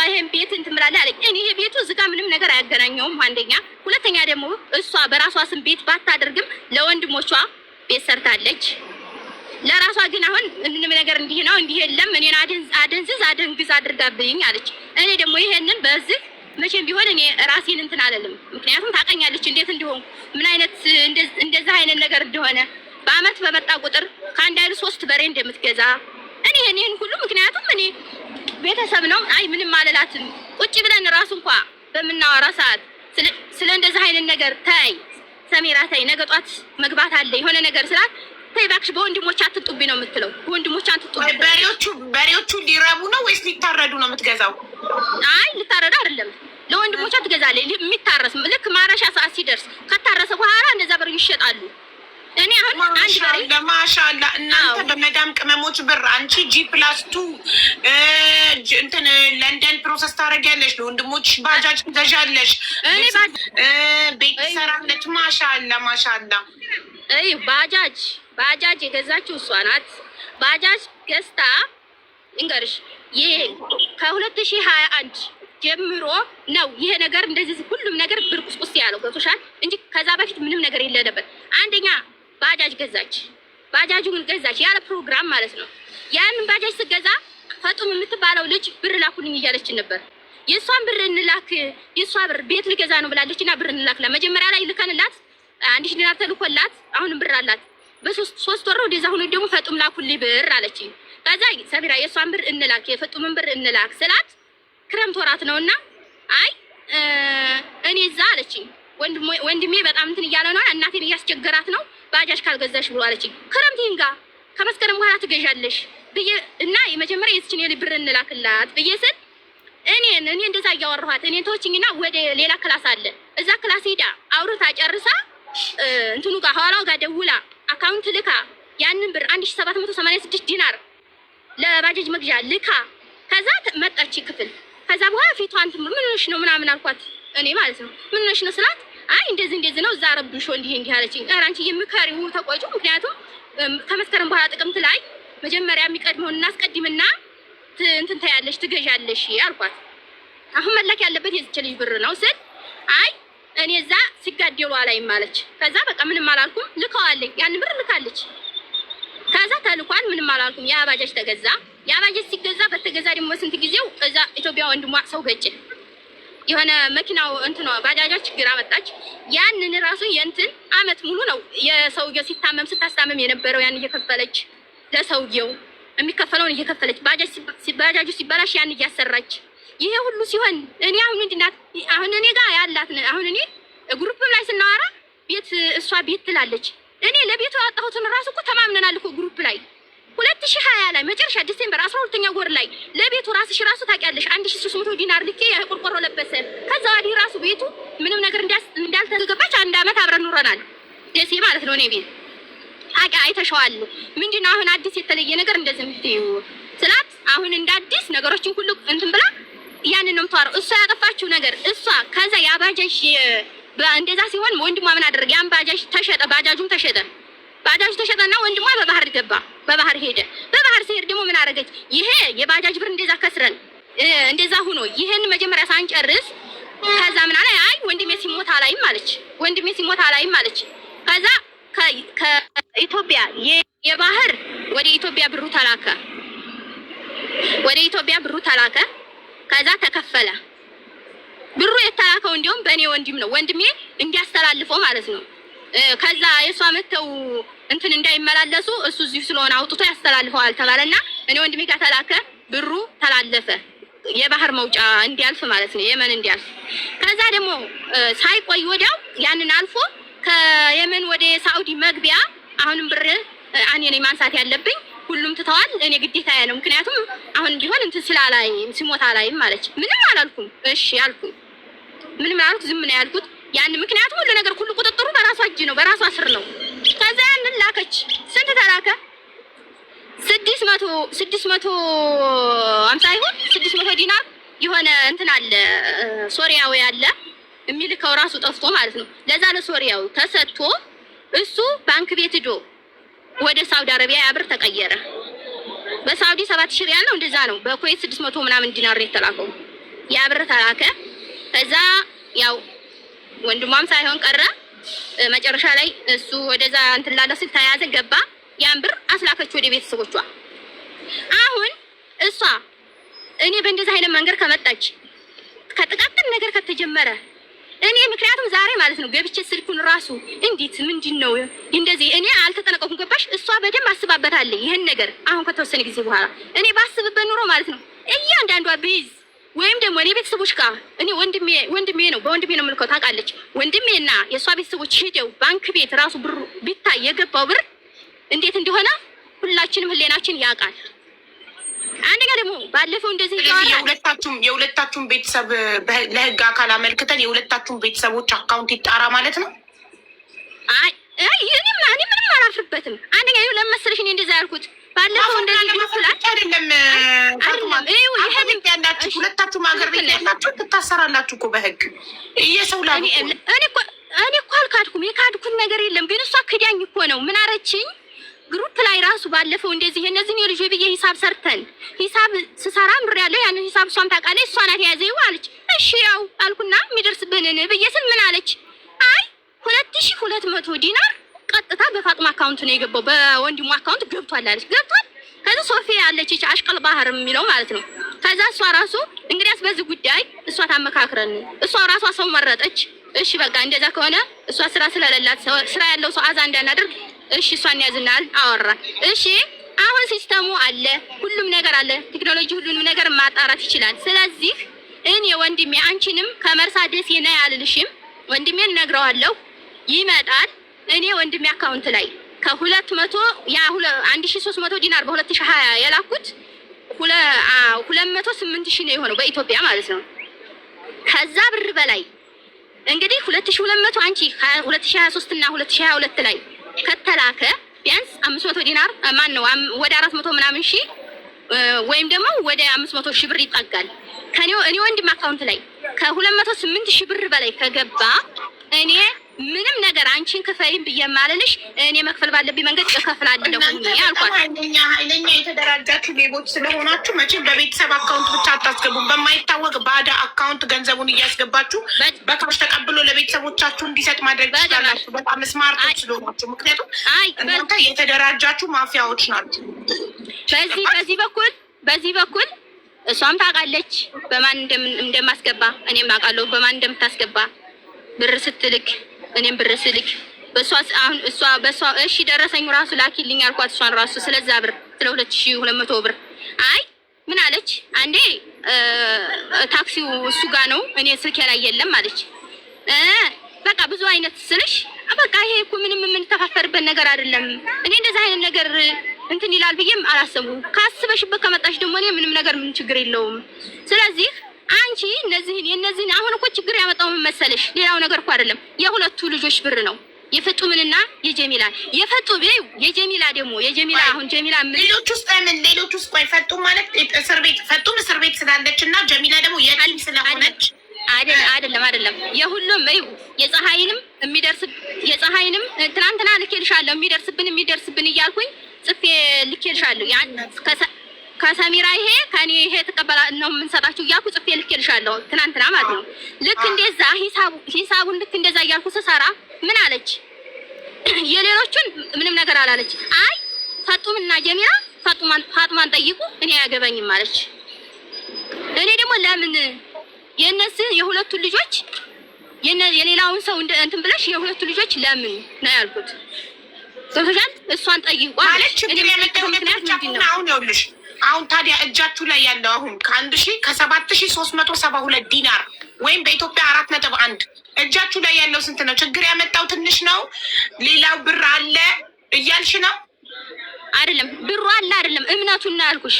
ይሄን ቤት እንትን ብላለች አለኝ። እኔ ይሄ ቤቱ እዚህ ጋር ምንም ነገር አያገናኘውም አንደኛ። ሁለተኛ ደግሞ እሷ በራሷ ስም ቤት ባታደርግም ለወንድሞቿ ቤት ሰርታለች። ለራሷ ግን አሁን ምንም ነገር እንዲህ ነው እንዲህ የለም እኔን አደንግዝ አድርጋብኝ አለች። እኔ ደግሞ ይሄንን በዚህ መቼም ቢሆን እኔ ራሴን እንትን አለልም። ምክንያቱም ታውቀኛለች እንዴት እንደሆነ ምን አይነት እንደዛ አይነት ነገር እንደሆነ በአመት በመጣ ቁጥር ከአንድ አይሉ 3 በሬ እንደምትገዛ እኔ ይሄን ሁሉ ምክንያቱም እኔ ቤተሰብ ነው። አይ ምንም አለላትም። ቁጭ ብለን ራሱ እንኳን በምናወራ ሰዓት ስለ እንደዛ አይነት ነገር ታይ ሰሜራ ታይ ነገ ጧት መግባት አለ የሆነ ነገር ስላት ተይ እባክሽ በወንድሞች አትጡብኝ ነው የምትለው። በወንድሞች አትጡብኝ። በሬዎቹ ሊራቡ ነው ወይስ ሊታረዱ ነው የምትገዛው? አይ ልታረዱ አይደለም፣ ለወንድሞቿ ትገዛለች። የሚታረስ ልክ ማረሻ ሰዓት ሲደርስ ከታረሰ በኋላ እንደዛ በሬ ይሸጣሉ። እኔ አሁን አንድ በሬ ለማሻአላ እናንተ በመዳም ቅመሞች ብር አንቺ G+2 እንትን ለንደን ፕሮሰስ ታደርጊያለሽ፣ ለወንድሞች ባጃጅ ትገዣለሽ፣ ቤት ትሰራለች። ማሻአላ ባጃጅ የገዛችው እሷ ናት። ባጃጅ ገዝታ እንገርሽ ይሄ ከ2021 ጀምሮ ነው ይሄ ነገር እንደዚህ ሁሉም ነገር ብርቁስቁስ ያለው ገብቶሻል እንጂ ከዛ በፊት ምንም ነገር የለ ነበር። አንደኛ ባጃጅ ገዛች። ባጃጁን ገዛች ያለ ፕሮግራም ማለት ነው። ያንን ባጃጅ ስትገዛ ፈጡም የምትባለው ልጅ ብር ላኩልኝ እያለች ነበር። የእሷን ብር እንላክ የእሷ ብር ቤት ልገዛ ነው ብላለችና ብር እንላክ ለመጀመሪያ ላይ ልከንላት 1000 ዲናር ተልኮላት አሁንም ብር አላት። በ3 ወር ወደዛ ሆኖ ደግሞ ፈጡም ላኩልኝ ብር አለች። ከዛ ሰሚራ የእሷን ብር እንላክ የፈጡምን ብር እንላክ ስላት ክረምት ወራት ነውና አይ እኔ እዛ አለችኝ። ወንድሜ በጣም እንትን እያለ ነው እናቴን እያስቸገራት ነው ባጃጅ ካልገዛሽ ብሎ አለችኝ። ክረምት ይንጋ ከመስከረም በኋላ ትገዣለሽ ብዬ እና የመጀመሪያ የስችን የልጅ ብር እንላክላት ብዬ ስል እኔ እንደዛ እያወራኋት እኔ ተወችኝና ወደ ሌላ ክላስ አለ እዛ ክላስ ሄዳ አውርታ ጨርሳ እንትኑ ጋር ሐዋራው ጋር ደውላ አካውንት ልካ ያንን ብር 1786 ዲናር ለባጃጅ መግዣ ልካ ከዛ መጣች ክፍል። ከዛ በኋላ ፊቷን ምን ሆነሽ ነው ምናምን አልኳት እኔ ማለት ነው። ምን ሆነሽ ነው ስላት አይ እንደዚህ ነው እዛ ረብሾ እንዲህ አለችኝ። ኧረ አንቺ የምከሪው ተቆጩ። ምክንያቱም ከመስከረም በኋላ ጥቅምት ላይ መጀመሪያ የሚቀድመውን እናስቀድምና እንትን ታያለሽ ትገዣለሽ አልኳት። አሁን መላክ ያለበት የዚች ልጅ ብር ነው ስል አይ እኔ እዛ ሲጋደሉ አላይም አለች። ከዛ በቃ ምንም አላልኩም ልከዋለኝ ያን ብር ልካለች። ከዛ ተልኳል ምንም አላልኩም። ያ ባጃጅ ተገዛ። ያ ባጃጅ ሲገዛ በተገዛ ደግሞ ስንት ጊዜው እዛ ኢትዮጵያ ወንድሟ ሰው ገጭ የሆነ መኪናው እንትኗ ባጃጃ ችግር አመጣች። ያንን ራሱ የእንትን አመት ሙሉ ነው የሰውየው ሲታመም ስታስታመም የነበረው ያን እየከፈለች ለሰውየው የሚከፈለውን እየከፈለች ባጃጁ ሲበላሽ ያን እያሰራች ይሄ ሁሉ ሲሆን እኔ አሁን እንድናት አሁን እኔ ጋር ያላት አሁን እኔ ግሩፕም ላይ ስናወራ ቤት እሷ ቤት ትላለች። እኔ ለቤቱ ያወጣሁትን ራሱ እኮ ተማምነናል እኮ ግሩፕ ላይ 2020 ላይ መጨረሻ ዲሴምበር 12ኛ ወር ላይ ለቤቱ ራስሽ ራሱ ታውቂያለሽ 1300 ዲናር ልኬ ቆርቆሮ ለበሰ። ከዛ ወዲህ ራሱ ቤቱ ምንም ነገር እንዳልተገባች 1 አመት አብረን ኑረናል። ደሴ ማለት ነው እኔ ቤት አይተሸዋል። ምንድነው አሁን አዲስ የተለየ ነገር እንደዚህ የምትይው ስላት አሁን እንደ አዲስ ነገሮችን ሁሉ እንትን ብላ ያንን ነው የምታወራው። እሷ ያጠፋችው ነገር እሷ ከዛ ያባጃጅ እንደዛ ሲሆን ወንድሟ ምን አደረገ? ያን ባጃጅ ተሸጠ። ባጃጁም ተሸጠ። ባጃጁ ተሸጠና ወንድሟ በባህር ገባ። በባህር ሄደ። በባህር ሲሄድ ደግሞ ምን አደረገች? ይሄ የባጃጅ ብር እንደዛ ከስረን እንደዛ ሆኖ ይሄን መጀመሪያ ሳንጨርስ ከዛ ምን አለ? አይ ወንድሜ ሲሞት አላይም አለች። ወንድሜ ሲሞት አላይም አለች። ከዛ ከኢትዮጵያ የባህር ወደ ኢትዮጵያ ብሩ ተላከ። ወደ ኢትዮጵያ ብሩ ተላከ። ከዛ ተከፈለ። ብሩ የተላከው እንዲያውም በእኔ ወንድም ነው። ወንድሜ እንዲያስተላልፈው ማለት ነው። ከዛ የሷ መተው እንትን እንዳይመላለሱ እሱ እዚሁ ስለሆነ አውጥቶ ያስተላልፈዋል ተባለና እኔ ወንድሜ ጋር ተላከ። ብሩ ተላለፈ። የባህር መውጫ እንዲያልፍ ማለት ነው፣ የመን እንዲያልፍ። ከዛ ደግሞ ሳይቆይ ወዲያው ያንን አልፎ ከየመን ወደ ሳኡዲ መግቢያ አሁንም ብር እኔ ነኝ ማንሳት ያለብኝ። ሁሉም ትተዋል። እኔ ግዴታ ነው። ምክንያቱም አሁን እንዲሆን እንትን ስላላይ ሲሞታ ላይም ማለች። ምንም አላልኩም። እሺ አልኩኝ። ምንም አላልኩ። ዝም ነው ያልኩት። ያን ምክንያቱም ሁሉ ነገር ሁሉ ቁጥጥሩ በራሷ እጅ ነው፣ በራሷ ስር ነው። ከዛ ያንን ላከች። ስንት ተላከ? 650 ይሁን 600 ዲናር የሆነ እንትን አለ ሶሪያዊ አለ የሚልከው ራሱ ጠፍቶ ማለት ነው። ለዛ ለሶሪያው ተሰጥቶ እሱ ባንክ ቤት ሄዶ ወደ ሳውዲ አረቢያ ያብር ተቀየረ። በሳውዲ 7000 ሪያል ነው እንደዛ ነው። በኩዌት 600 ምናምን ዲናር ነው የተላከው። ያብር ተላከ። ከዛ ያው ወንድሟም ሳይሆን ቀረ። መጨረሻ ላይ እሱ ወደዛ እንትን ላለ ሲል ተያዘ፣ ገባ። ያን ብር አስላከች ወደ ቤተሰቦቿ። አሁን እሷ እኔ በእንደዛ አይነት መንገድ ከመጣች ከጥቃቅን ነገር ከተጀመረ እኔ ምክንያቱም ዛሬ ማለት ነው ገብቼ ስልኩን ራሱ እንዴት ምንድነው እንደዚህ እኔ አልተጠነቀኩም። ገባሽ? እሷ በደንብ አስባበታለች ይሄን ነገር። አሁን ከተወሰነ ጊዜ በኋላ እኔ ባስብበት ኑሮ ማለት ነው እያንዳንዷ ቢዝ ወይም ደግሞ እኔ ቤተሰቦች ጋር እኔ ወንድሜ ነው በወንድሜ ነው የምልከው ታውቃለች። ወንድሜና የእሷ ቤተሰቦች ሄደው ባንክ ቤት ራሱ ብሩ ቢታይ የገባው ብር እንዴት እንደሆነ ሁላችንም ህሌናችን ያውቃል። አንደኛ ደግሞ ባለፈው እንደዚህ የሁለታችሁም ቤተሰብ ለህግ አካል አመልክተን የሁለታችሁም ቤተሰቦች አካውንት ይጣራ ማለት ነው። አይ እኔ ምንም አላፍርበትም። አንደኛ ይኸው ለመሰለሽ እኔ እንደዛ ያልኩት ባለፈው እንደዚህ ይመስላል አይደለም። ያላችሁ ሁለታችሁም ሀገር ቤት ያላችሁ ትታሰራላችሁ እኮ በህግ እየሰው ላይ እኔ እኮ አልካድኩም። የካድኩት ነገር የለም። ግን እሷ ክዳኝ እኮ ነው። ምን አረችኝ? ግሩፕ ላይ ራሱ ባለፈው እንደዚህ እነዚህን የልጆች ብዬ ሂሳብ ሰርተን ሂሳብ ስሰራ ምር ያለው ያንን ሂሳብ እሷም ታውቃለች። እሷ ናት የያዘው አለች። እሺ ያው አልኩና የሚደርስብንን ብዬ ስል ምን አለች? አይ 2200 ዲናር ቀጥታ በፋጥማ አካውንት ነው የገባው፣ በወንድሙ አካውንት ገብቷል አለች። ገብቷል። ከዛ ሶፊያ ያለች አሽቀል ባህር የሚለው ማለት ነው። ከዛ እሷ ራሱ እንግዲያስ በዚህ ጉዳይ እሷ ታመካክረን እሷ ራሷ ሰው መረጠች። እሺ በቃ እንደዛ ከሆነ እሷ ስራ ስለሌላት ስራ ያለው ሰው አዛ እንዳናደርግ እሺ እሷን ያዝናል አወራ። እሺ አሁን ሲስተሙ አለ፣ ሁሉም ነገር አለ፣ ቴክኖሎጂ ሁሉንም ነገር ማጣራት ይችላል። ስለዚህ እኔ ወንድሜ አንቺንም ከመርሳ ደሴ ነይ አልልሽም። ወንድሜን እነግረዋለሁ ይመጣል። እኔ ወንድሜ አካውንት ላይ ከ200 1300 ዲናር በ2020 የላኩት 208,000 ነው የሆነው በኢትዮጵያ ማለት ነው። ከዛ ብር በላይ እንግዲህ 2200 አንቺ 2023 እና 2022 ላይ ከተላከ ቢያንስ 500 ዲናር ማን ነው ወደ 400 ምናምን ሺህ ወይም ደግሞ ወደ 500 ሺህ ብር ይጣጋል። እኔ ወንድም አካውንት ላይ ከ208,000 ብር በላይ ከገባ እኔ ምንም ነገር አንቺን ክፈይም ብየማለልሽ እኔ መክፈል ባለብኝ መንገድ እከፍላለሁ አልኳት። ኃይለኛ የተደራጃችሁ ሌቦች ስለሆናችሁ መቼም በቤተሰብ አካውንት ብቻ አታስገቡም። በማይታወቅ ባዳ አካውንት ገንዘቡን እያስገባችሁ በካሽ ተቀብሎ ለቤተሰቦቻችሁ እንዲሰጥ ማድረግ ትችላላችሁ። በጣም ስማርቶች ስለሆናችሁ። ምክንያቱም እናንተ የተደራጃችሁ ማፊያዎች ናችሁ። በዚህ በኩል እሷም ታውቃለች በማን እንደማስገባ፣ እኔም አውቃለሁ በማን እንደምታስገባ። ብር ስትልክ እኔም ብር ስልክ በሷ እሺ ደረሰኝ ራሱ ላኪልኝ አልኳት። እሷን ራሱ ስለዛ ብር ስለ 2200 ብር አይ ምን አለች አንዴ ታክሲው እሱ ጋር ነው እኔ ስልኬ ላይ የለም አለች። በቃ ብዙ አይነት ስልሽ በቃ ይሄ እኮ ምንም የምንተፋፈርበት ነገር አይደለም። እኔ እንደዛ አይነት ነገር እንትን ይላል ብዬም አላሰቡም። ካስበሽበት ከመጣሽ ደግሞ እኔ ምንም ነገር ምን ችግር የለውም። ስለዚህ አንቺ የነዚህን አሁን እኮ ችግር ያመጣው ምን መሰለሽ? ሌላው ነገር እኮ አይደለም የሁለቱ ልጆች ብር ነው የፈጡምንና የጀሚላ የጀሚላ ደግሞ የጀሚላ አሁን ጀሚላ ሌሎች ውስጥ ቆይ ፈጡም ማለት ፈጡም እስር ቤት ስላለችና ጀሚላ ደግሞ የቲም ስለሆነች አይደለም የሁሉም የፀሐይንም ትናንትና ልኬልሻለሁ የሚደርስብን እያልኩኝ ጽፌ ልኬልሻለሁ። ያን ከሰሚራ ይሄ ከኔ ይሄ ተቀበላ ነው የምንሰጣችሁ እያልኩ ጽፌ ልኬልሻለሁ ትናንትና ማለት ነው። ልክ እንደዛ ሂሳቡን ልክ እንደዛ እያልኩ ስሰራ ምን አለች? የሌሎቹን ምንም ነገር አላለች። አይ ፈጡምና ጀሚላ ፋጡማን ጠይቁ እኔ አያገባኝም አለች። እኔ ደግሞ ለምን የነዚህ የሁለቱ ልጆች የሌላውን ሰው እንትን ብለሽ የሁለቱ ልጆች ለምን ነው ያልኩት። ሶሻል እሷን ጠይቁ አለች። ችግር የመጣው አሁን ይኸውልሽ አሁን ታዲያ እጃችሁ ላይ ያለው አሁን ከ7372 ዲናር ወይም በኢትዮጵያ 4.1 እጃችሁ ላይ ያለው ስንት ነው? ችግር ያመጣው ትንሽ ነው፣ ሌላው ብር አለ እያልሽ ነው? አይደለም ብሩ አለ አይደለም እምነቱን ነው ያልኩሽ።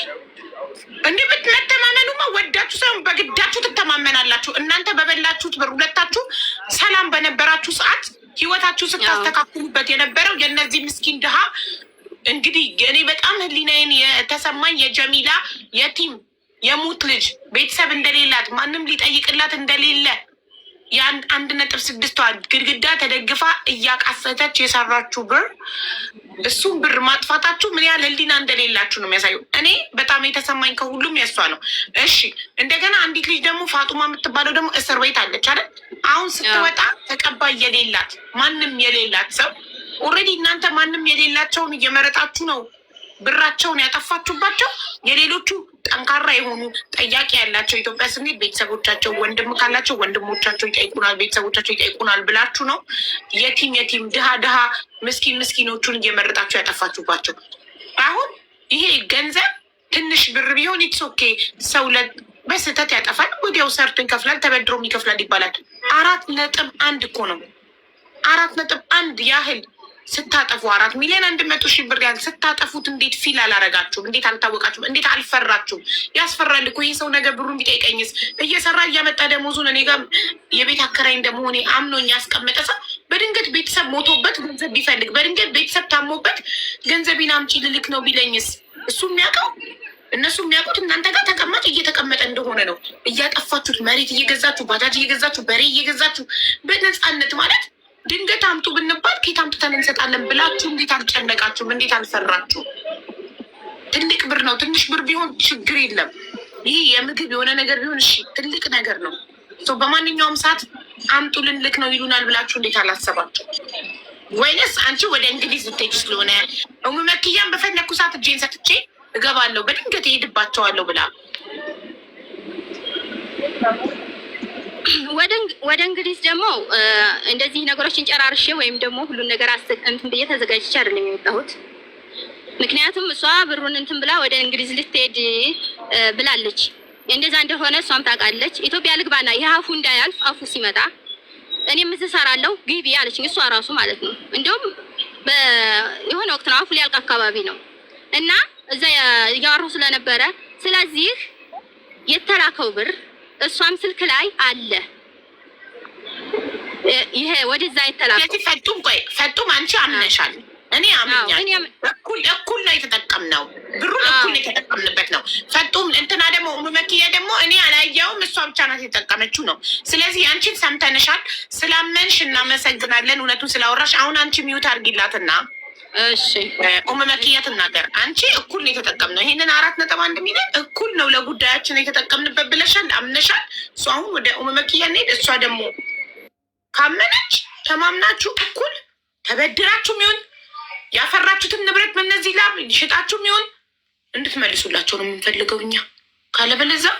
እንዲህ ብትመተማመኑማ ወዳችሁ ሳይሆን በግዳችሁ ትተማመናላችሁ። እናንተ በበላችሁት ብር ሁለታችሁ ሰላም በነበራችሁ ሰዓት ህይወታችሁ ስታስተካክሉበት የነበረው የነዚህ ምስኪን ድሃ እንግዲህ እኔ በጣም ህሊናዬን የተሰማኝ የጀሚላ የቲም የሙት ልጅ ቤተሰብ እንደሌላት ማንም ሊጠይቅላት እንደሌለ ያን 1.6 ግድግዳ ተደግፋ እያቃሰተች የሰራችሁ ብር እሱም ብር ማጥፋታችሁ ምን ያህል ህሊና እንደሌላችሁ ነው የሚያሳየው። እኔ በጣም የተሰማኝ ከሁሉም የሷ ነው። እሺ እንደገና አንዲት ልጅ ደግሞ ፋጡማ የምትባለው ደግሞ እስር ቤት አለች አይደል? አሁን ስትወጣ ተቀባይ የሌላት ማንም የሌላት ሰው ኦልሬዲ እናንተ ማንም የሌላቸውን እየመረጣችሁ ነው ብራቸውን ያጠፋችሁባቸው። የሌሎቹ ጠንካራ የሆኑ ጠያቂ ያላቸው ኢትዮጵያ ስንሄድ ቤተሰቦቻቸው ወንድም ካላቸው ወንድሞቻቸው ይጠይቁናል፣ ቤተሰቦቻቸው ይጠይቁናል ብላችሁ ነው የቲም ድሃ ምስኪኖቹን እየመረጣችሁ ያጠፋችሁባቸው። አሁን ይሄ ገንዘብ ትንሽ ብር ቢሆን ኢትስ ኦኬ። ሰው በስህተት ያጠፋል፣ ወዲያው ሰርቶ ይከፍላል፣ ተበድሮም ይከፍላል ይባላል። 4.1 እኮ ነው። 4.1 ያህል ስታጠፉ 4,100,000 ብር ያህል ስታጠፉት እንዴት ፊል አላረጋችሁም? እንዴት አልታወቃችሁም? እንዴት አልፈራችሁም? ያስፈራል እኮ ይህ ሰው ነገር ብሩን ቢጠይቀኝስ? እየሰራ እያመጣ ደሞዙን እኔ ጋር የቤት አከራይ እንደመሆኔ አምኖኝ ያስቀመጠ ሰው በድንገት ቤተሰብ ሞቶበት ገንዘብ ቢፈልግ፣ በድንገት ቤተሰብ ታሞበት ገንዘቤን አምጪ ልልክ ነው ቢለኝስ? እሱ የሚያውቀው እነሱ የሚያውቁት እናንተ ጋር ተቀማጭ እየተቀመጠ እንደሆነ ነው። እያጠፋችሁት መሬት እየገዛችሁ ባጃጅ እየገዛችሁ በሬ እየገዛችሁ በነፃነት ማለት ድንገት አምጡ ብንባል ኬት አምጥተን እንሰጣለን ብላችሁ እንዴት አልጨነቃችሁም? እንዴት አልፈራችሁ? ትልቅ ብር ነው። ትንሽ ብር ቢሆን ችግር የለም። ይህ የምግብ የሆነ ነገር ቢሆን እሺ፣ ትልቅ ነገር ነው። በማንኛውም ሰዓት አምጡ ልንልክ ነው ይሉናል ብላችሁ እንዴት አላሰባችሁ? ወይንስ አንቺ ወደ እንግሊዝ ልትሄጂ ስለሆነ መኪያን በፈለግኩ ሰዓት እጄን ሰጥቼ እገባለሁ በድንገት እሄድባቸዋለሁ ብላ ወደ እንግሊዝ ደግሞ እንደዚህ ነገሮችን ጨራርሼ ወይም ደግሞ ሁሉን ነገር እንትን ብዬ ተዘጋጅቼ አይደለም የመጣሁት። ምክንያቱም እሷ ብሩን እንትን ብላ ወደ እንግሊዝ ልትሄድ ብላለች። እንደዛ እንደሆነ እሷም ታውቃለች። ኢትዮጵያ ልግባና የአፉ እንዳያልፍ አፉ ሲመጣ እኔም እሰራለሁ ግቢ አለችኝ። እሷ ራሱ ማለት ነው። እንደውም የሆነ ወቅት ነው አፉ ሊያልቅ አካባቢ ነው እና እዛ እያወሩ ስለነበረ ስለዚህ የተላከው ብር እሷም ስልክ ላይ አለ። ይሄ ወደዛ የተላከው ፈጡም አንቺ አምነሻል፣ እኔ አምኛለሁ። እኩል ነው የተጠቀምነው፣ ብሩን እኩል ነው የተጠቀምንበት ነው። ፈጡም እንትና ደግሞ መኪያ ደግሞ እኔ አላየውም፣ እሷ ብቻ ናት የተጠቀመችው ነው። ስለዚህ አንቺን ሰምተንሻል፣ ስላመንሽ እናመሰግናለን። እውነቱን ስላወራሽ አሁን አንቺ ሚዩት አድርጊላትና እሺ መኪያ ትናገር። አንቺ እኩል ነው የተጠቀምነው፣ ይሄንን 4.1 ሚሊዮን እኩል ነው ለጉዳያችን የተጠቀምንበት ብለሻል፣ አምነሻል። እሷ አሁን ወደ መኪያ እንሄድ። እሷ ደግሞ ካመነች ተማምናችሁ እኩል ተበድራችሁም ይሁን ያፈራችሁትን ንብረት በእነዚህ ላብ ሽጣችሁም ይሁን እንድትመልሱላቸው ነው የምንፈልገው እኛ። ካለበለዚያ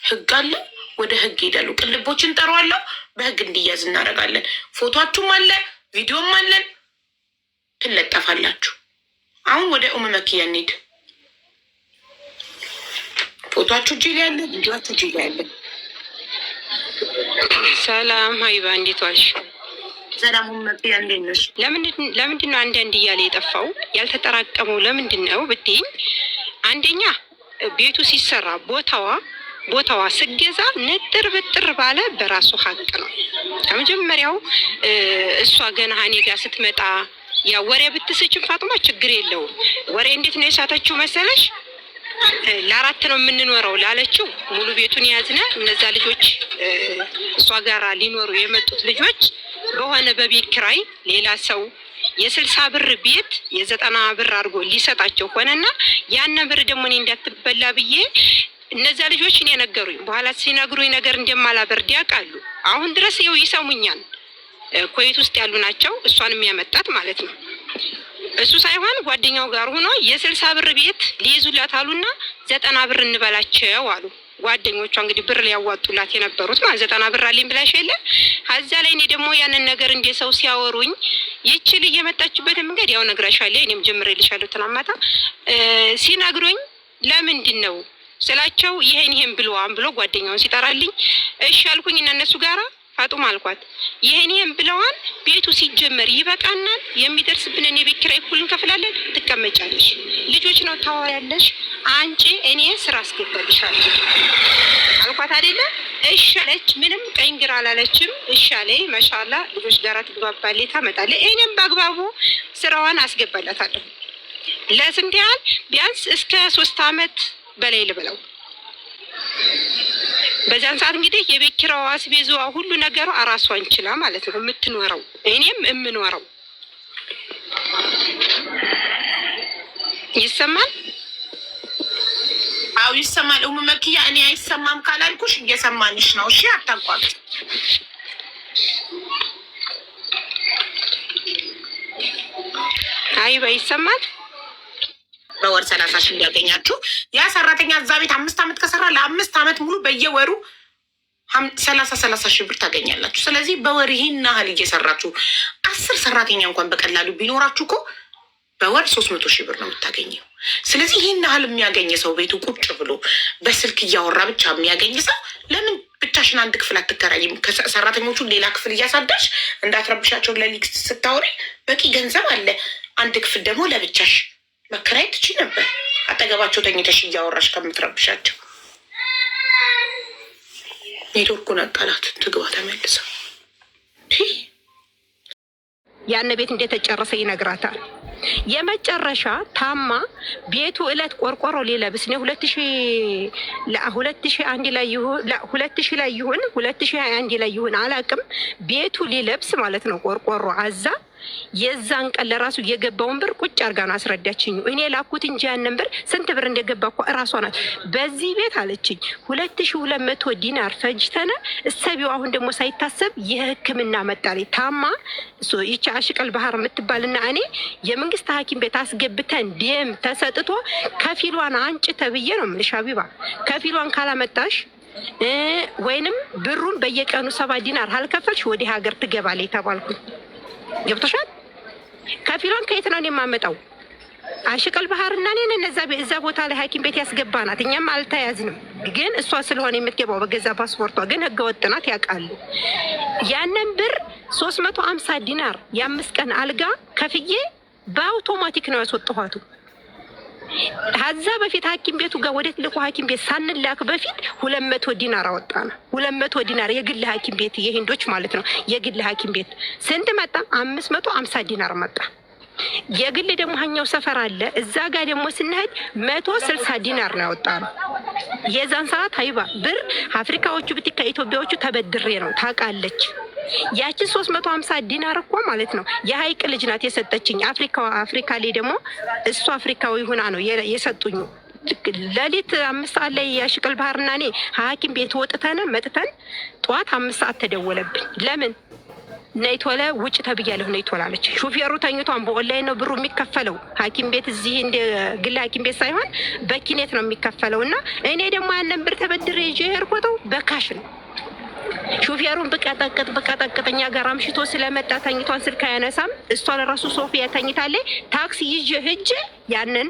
ህግ አለ፣ ወደ ህግ ሄዳሉ። ቅልቦችን ጠሯዋለሁ፣ በህግ እንዲያዝ እናደርጋለን። ፎቶችሁም አለ፣ ቪዲዮም አለን፣ ትለጠፋላችሁ። አሁን ወደ መኪያ እንሂድ። ፎቶችሁ እጅ ላይ ያለ፣ ቪዲዮችሁ እጅ ላይ ያለ። ሰላም ሀይባ፣ እንዴት ዋልሽ? ሰላም መኪያ፣ እንዴት ነሽ? ለምንድን ነው አንዳንድ እያለ የጠፋው ያልተጠራቀመው ለምንድን ነው ብትይኝ፣ አንደኛ ቤቱ ሲሰራ ቦታዋ ስገዛ ንጥር ብጥር ባለ በራሱ ሀቅ ነው። ከመጀመሪያው እሷ ገና እኔ ጋር ስትመጣ ያ ወሬ ብትስጭም ፋጥማ ችግር የለውም። ወሬ እንዴት ነው የሳተችው መሰለሽ? ለአራት ነው የምንኖረው ላለችው ሙሉ ቤቱን ያዝነ እነዛ ልጆች እሷ ጋራ ሊኖሩ የመጡት ልጆች በሆነ በቤት ኪራይ ሌላ ሰው የ60 ብር ቤት የ90 ብር አድርጎ ሊሰጣቸው ሆነና ያን ብር ደግሞ እኔ እንዳትበላ ብዬ እነዛ ልጆች እኔ ነገሩኝ። በኋላ ሲነግሩኝ ነገር እንደማላበርድ ያውቃሉ። አሁን ድረስ ይኸው ይሰሙኛል። ኮይት ውስጥ ያሉ ናቸው። እሷን የሚያመጣት ማለት ነው። እሱ ሳይሆን ጓደኛው ጋር ሆኖ የ60 ብር ቤት ሊይዙላት አሉና 90 ብር እንበላቸው አሉ። ጓደኞቿ እንግዲህ ብር ሊያዋጡላት የነበሩት ማለት 90 ብር አለኝ ብላሽ የለ። ከዛ ላይ እኔ ደግሞ ያንን ነገር እንደ ሰው ሲያወሩኝ ይችል እየመጣችበት መንገድ ያው ነግራሻለሁ። እኔም ጀምሬልሻለሁ ትናማታ ሲነግሩኝ ለምንድን ነው ስላቸው ይሄን ብሎ ጓደኛውን ሲጠራልኝ እሺ አልኩኝ። እና እነሱ ጋራ ፋጡም አልኳት ይሄን ብለዋን ቤቱ ሲጀመር ይበቃናል፣ የሚደርስብንን የቤት ኪራይ እኩል እንከፍላለን፣ ትቀመጫለሽ፣ ልጆች ነው ታወሪያለሽ፣ አንቺ እኔ ስራ አስገባልሻለሁ አልኳት አይደለ? እሺ አለች። ምንም ቀኝ ግራ አላለችም። እሺ አለኝ። ማሻአላ ልጆች ጋራ ትግባባለች፣ ታመጣለች። እኔም በአግባቡ ስራዋን አስገባላታለሁ። ለስንት ያህል ቢያንስ እስከ 3 አመት በላይ ልበለው። በዛን ሰዓት እንግዲህ የቤት ኪራዋ፣ አስቤዛዋ፣ ሁሉ ነገሯ እራሷን ችላ ማለት ነው የምትኖረው፣ እኔም የምኖረው። ይሰማል? አዎ ይሰማል። መኪያ እኔ አይሰማም ካላልኩሽ እየሰማንሽ ነው። እሺ አታቋርጥ። አይባ ይሰማል። በወር 30 ሺህ እንዲያገኛችሁ ያ ሰራተኛ እዛ ቤት 5 አመት ከሰራ ለ5 አመት ሙሉ በየወሩ 30 ሺህ ብር ታገኛላችሁ። ስለዚህ በወር ይህን ያህል እየሰራችሁ 10 ሰራተኛ እንኳን በቀላሉ ቢኖራችሁ እኮ በወር 300 ሺህ ብር ነው የምታገኘው። ስለዚህ ይህን ያህል የሚያገኝ ሰው ቤቱ ቁጭ ብሎ በስልክ እያወራ ብቻ የሚያገኝ ሰው ለምን ብቻሽን አንድ ክፍል አትከራይም? ሰራተኞቹን ሌላ ክፍል እያሳደርሽ እንዳትረብሻቸው ለሊት ስታወሪ በቂ ገንዘብ አለ። አንድ ክፍል ደግሞ ለብቻሽ መከራየት ትችይ ነበር፣ አጠገባቸው ተኝተሽ እያወራሽ ከምትረብሻቸው። ኔትወርኩን አጣላት፣ ትግባ ተመልሳ። ያን ቤት እንደተጨረሰ ይነግራታል። የመጨረሻ ታማ ቤቱ እለት ቆርቆሮ ሊለብስ ነው 2001 ላይ ይሁን 2021 ላይ ይሁን አላውቅም። ቤቱ ሊለብስ ማለት ነው ቆርቆሮ አዛ የዛን ቀን ለራሱ የገባውን ብር ቁጭ አርጋ ነው አስረዳችኝ። እኔ ላኩት እንጂ ያንን ብር ስንት ብር እንደገባ እኮ እራሷ ናት። በዚህ ቤት አለችኝ 2200 ዲናር ፈጅተነ እሰቢው። አሁን ደግሞ ሳይታሰብ የሕክምና መጣለች ታማ ይቺ አሽቀል ባህር የምትባልና እኔ የመንግስት ሐኪም ቤት አስገብተን ደም ተሰጥቶ ከፊሏን አንጭ ተብዬ ነው የምልሽ ሀቢባ። ከፊሏን ካላመጣሽ ወይንም ብሩን በየቀኑ 7 ዲናር አልከፈልሽ ወደ ሀገር ትገባለች ተባልኩኝ። ገብቶሻል? ከፊሏን ከየት ነው የማመጣው? አሽቀል ባህርና እኔን እዛ ቦታ ላይ ሐኪም ቤት ያስገባናት። እኛም አልተያዝንም፣ ግን እሷ ስለሆነ የምትገባው በገዛ ፓስፖርቷ፣ ግን ህገወጥ ናት ያውቃሉ። ያንን ብር 350 ዲናር የ5 ቀን አልጋ ከፍዬ በአውቶማቲክ ነው ያስወጣኋት። ከዛ በፊት ሐኪም ቤቱ ጋር ወደ ትልቁ ሐኪም ቤት ሳንላክ በፊት 200 ዲናር አወጣና 200 ዲናር የግል ሐኪም ቤት የሂንዶች ማለት ነው። የግል ሐኪም ቤት ስንት መጣ? 550 ዲናር መጣ። የግል ደግሞ ሀኛው ሰፈር አለ። እዛ ጋር ደግሞ ስንሄድ 160 ዲናር ነው ያወጣነው። የዛን ሰዓት አይባ ብር አፍሪካዎቹ ብትይ ከኢትዮጵያዎቹ ተበድሬ ነው ታውቃለች። ያችን 350 ዲናር እኮ ማለት ነው የሀይቅ ልጅ ናት የሰጠችኝ። አፍሪካ ላይ ደግሞ እሱ አፍሪካዊ ሆና ነው የሰጡኝ። ለሊት 5 ሰዓት ላይ ያሽቀል ባህርና እኔ ሐኪም ቤት ወጥተን መጥተን ጠዋት 5 ሰዓት ተደወለብኝ። ለምን ነይ ቶሎ ውጭ ተብያለሁ ነይ ቶሎ አለች። ሹፌሩ ተኝቷን በኦንላይን ነው ብሩ የሚከፈለው ሐኪም ቤት እዚህ እንደ ግል ሐኪም ቤት ሳይሆን በኪኔት ነው የሚከፈለው። እና እኔ ደግሞ ያንን ብር ተበድሬ ይዤ ሄድኩት በካሽ ነው። ሹፌሩን ብቀጠቅጥ እኛ ጋር አምሽቶ ስለመጣ ተኝቷን ስልክ አያነሳም። እሷ ለራሱ ሶፊያ ተኝታለች። ታክሲ ይዤ ሂጅ ያንን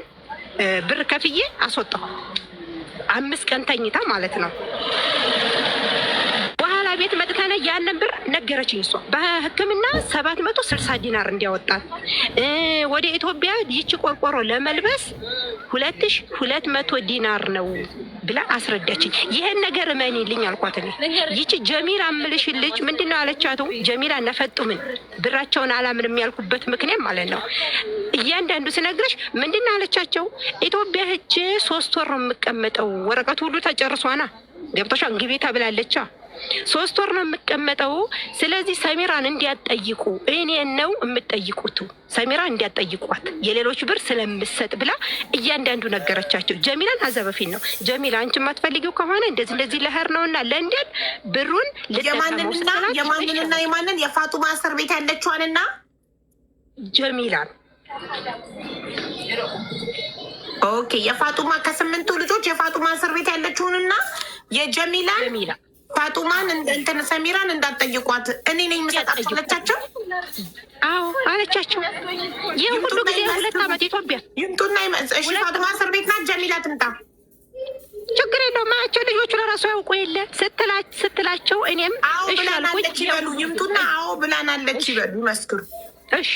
ብር ከፍዬ አስወጣሁ። 5 ቀን ተኝታ ማለት ነው። በኋላ ቤት መጥተነ ያንን ብር ነገረችኝ። እሷ በሕክምና 760 ዲናር እንዲያወጣት ወደ ኢትዮጵያ ይቺ ቆርቆሮ ለመልበስ 2200 ዲናር ነው ብላ አስረዳችኝ። ይሄን ነገር እመኒልኝ አልኳት። ይቺ ጀሚላ አምልሽ ልጅ ምንድነው አለቻት። ጀሚላ ነፈጡምን ብራቸውን አላምንም ያልኩበት ምክንያት ማለት ነው። እያንዳንዱ ስነግርሽ ምንድነው አለቻቸው። ኢትዮጵያ ሂጅ 3 ወር ነው የምቀመጠው። ወረቀቱ ሁሉ ተጨርሷና ገብቶሻል ግቢ ተብላለች። 3 ወር ነው የምቀመጠው። ስለዚህ ሰሚራን እንዲያጠይቁ እኔ ነው የምጠይቁት። ሰሚራ እንዲያጠይቋት የሌሎች ብር ስለምሰጥ ብላ እያንዳንዱ ነገረቻቸው። ጀሚላን አዛ በፊት ነው ጀሚላ አንቺ የማትፈልጊው ከሆነ እንደዚህ ለህር ነውና ለንደን ብሩን የማንንና የማንን የፋጡማ እስር ቤት ያለችዋንና ጀሚላን ኦኬ የፋጡማ ከ8ቱ ልጆች የፋጡማ እስር ቤት ያለችውንና የጀሚላን ፋጡማን እንትን ሰሚራን እንዳትጠይቋት እኔ ነኝ የምሰጣቸው አለቻቸው። አዎ አለቻቸው። ይህ ሁሉ ጊዜ 2 ዓመት ኢትዮጵያ ይምጡና እሺ ፋጡማ እስር ቤት ናት። ጀሚላ ትምጣ ችግር የለውም። ማያቸው ልጆቹ ለራሱ ያውቁ የለ ስትላቸው እኔም አዎ ብላናለች ይበሉ። ይምጡና አዎ ብላናለች ይበሉ ይመስክሩ። እሺ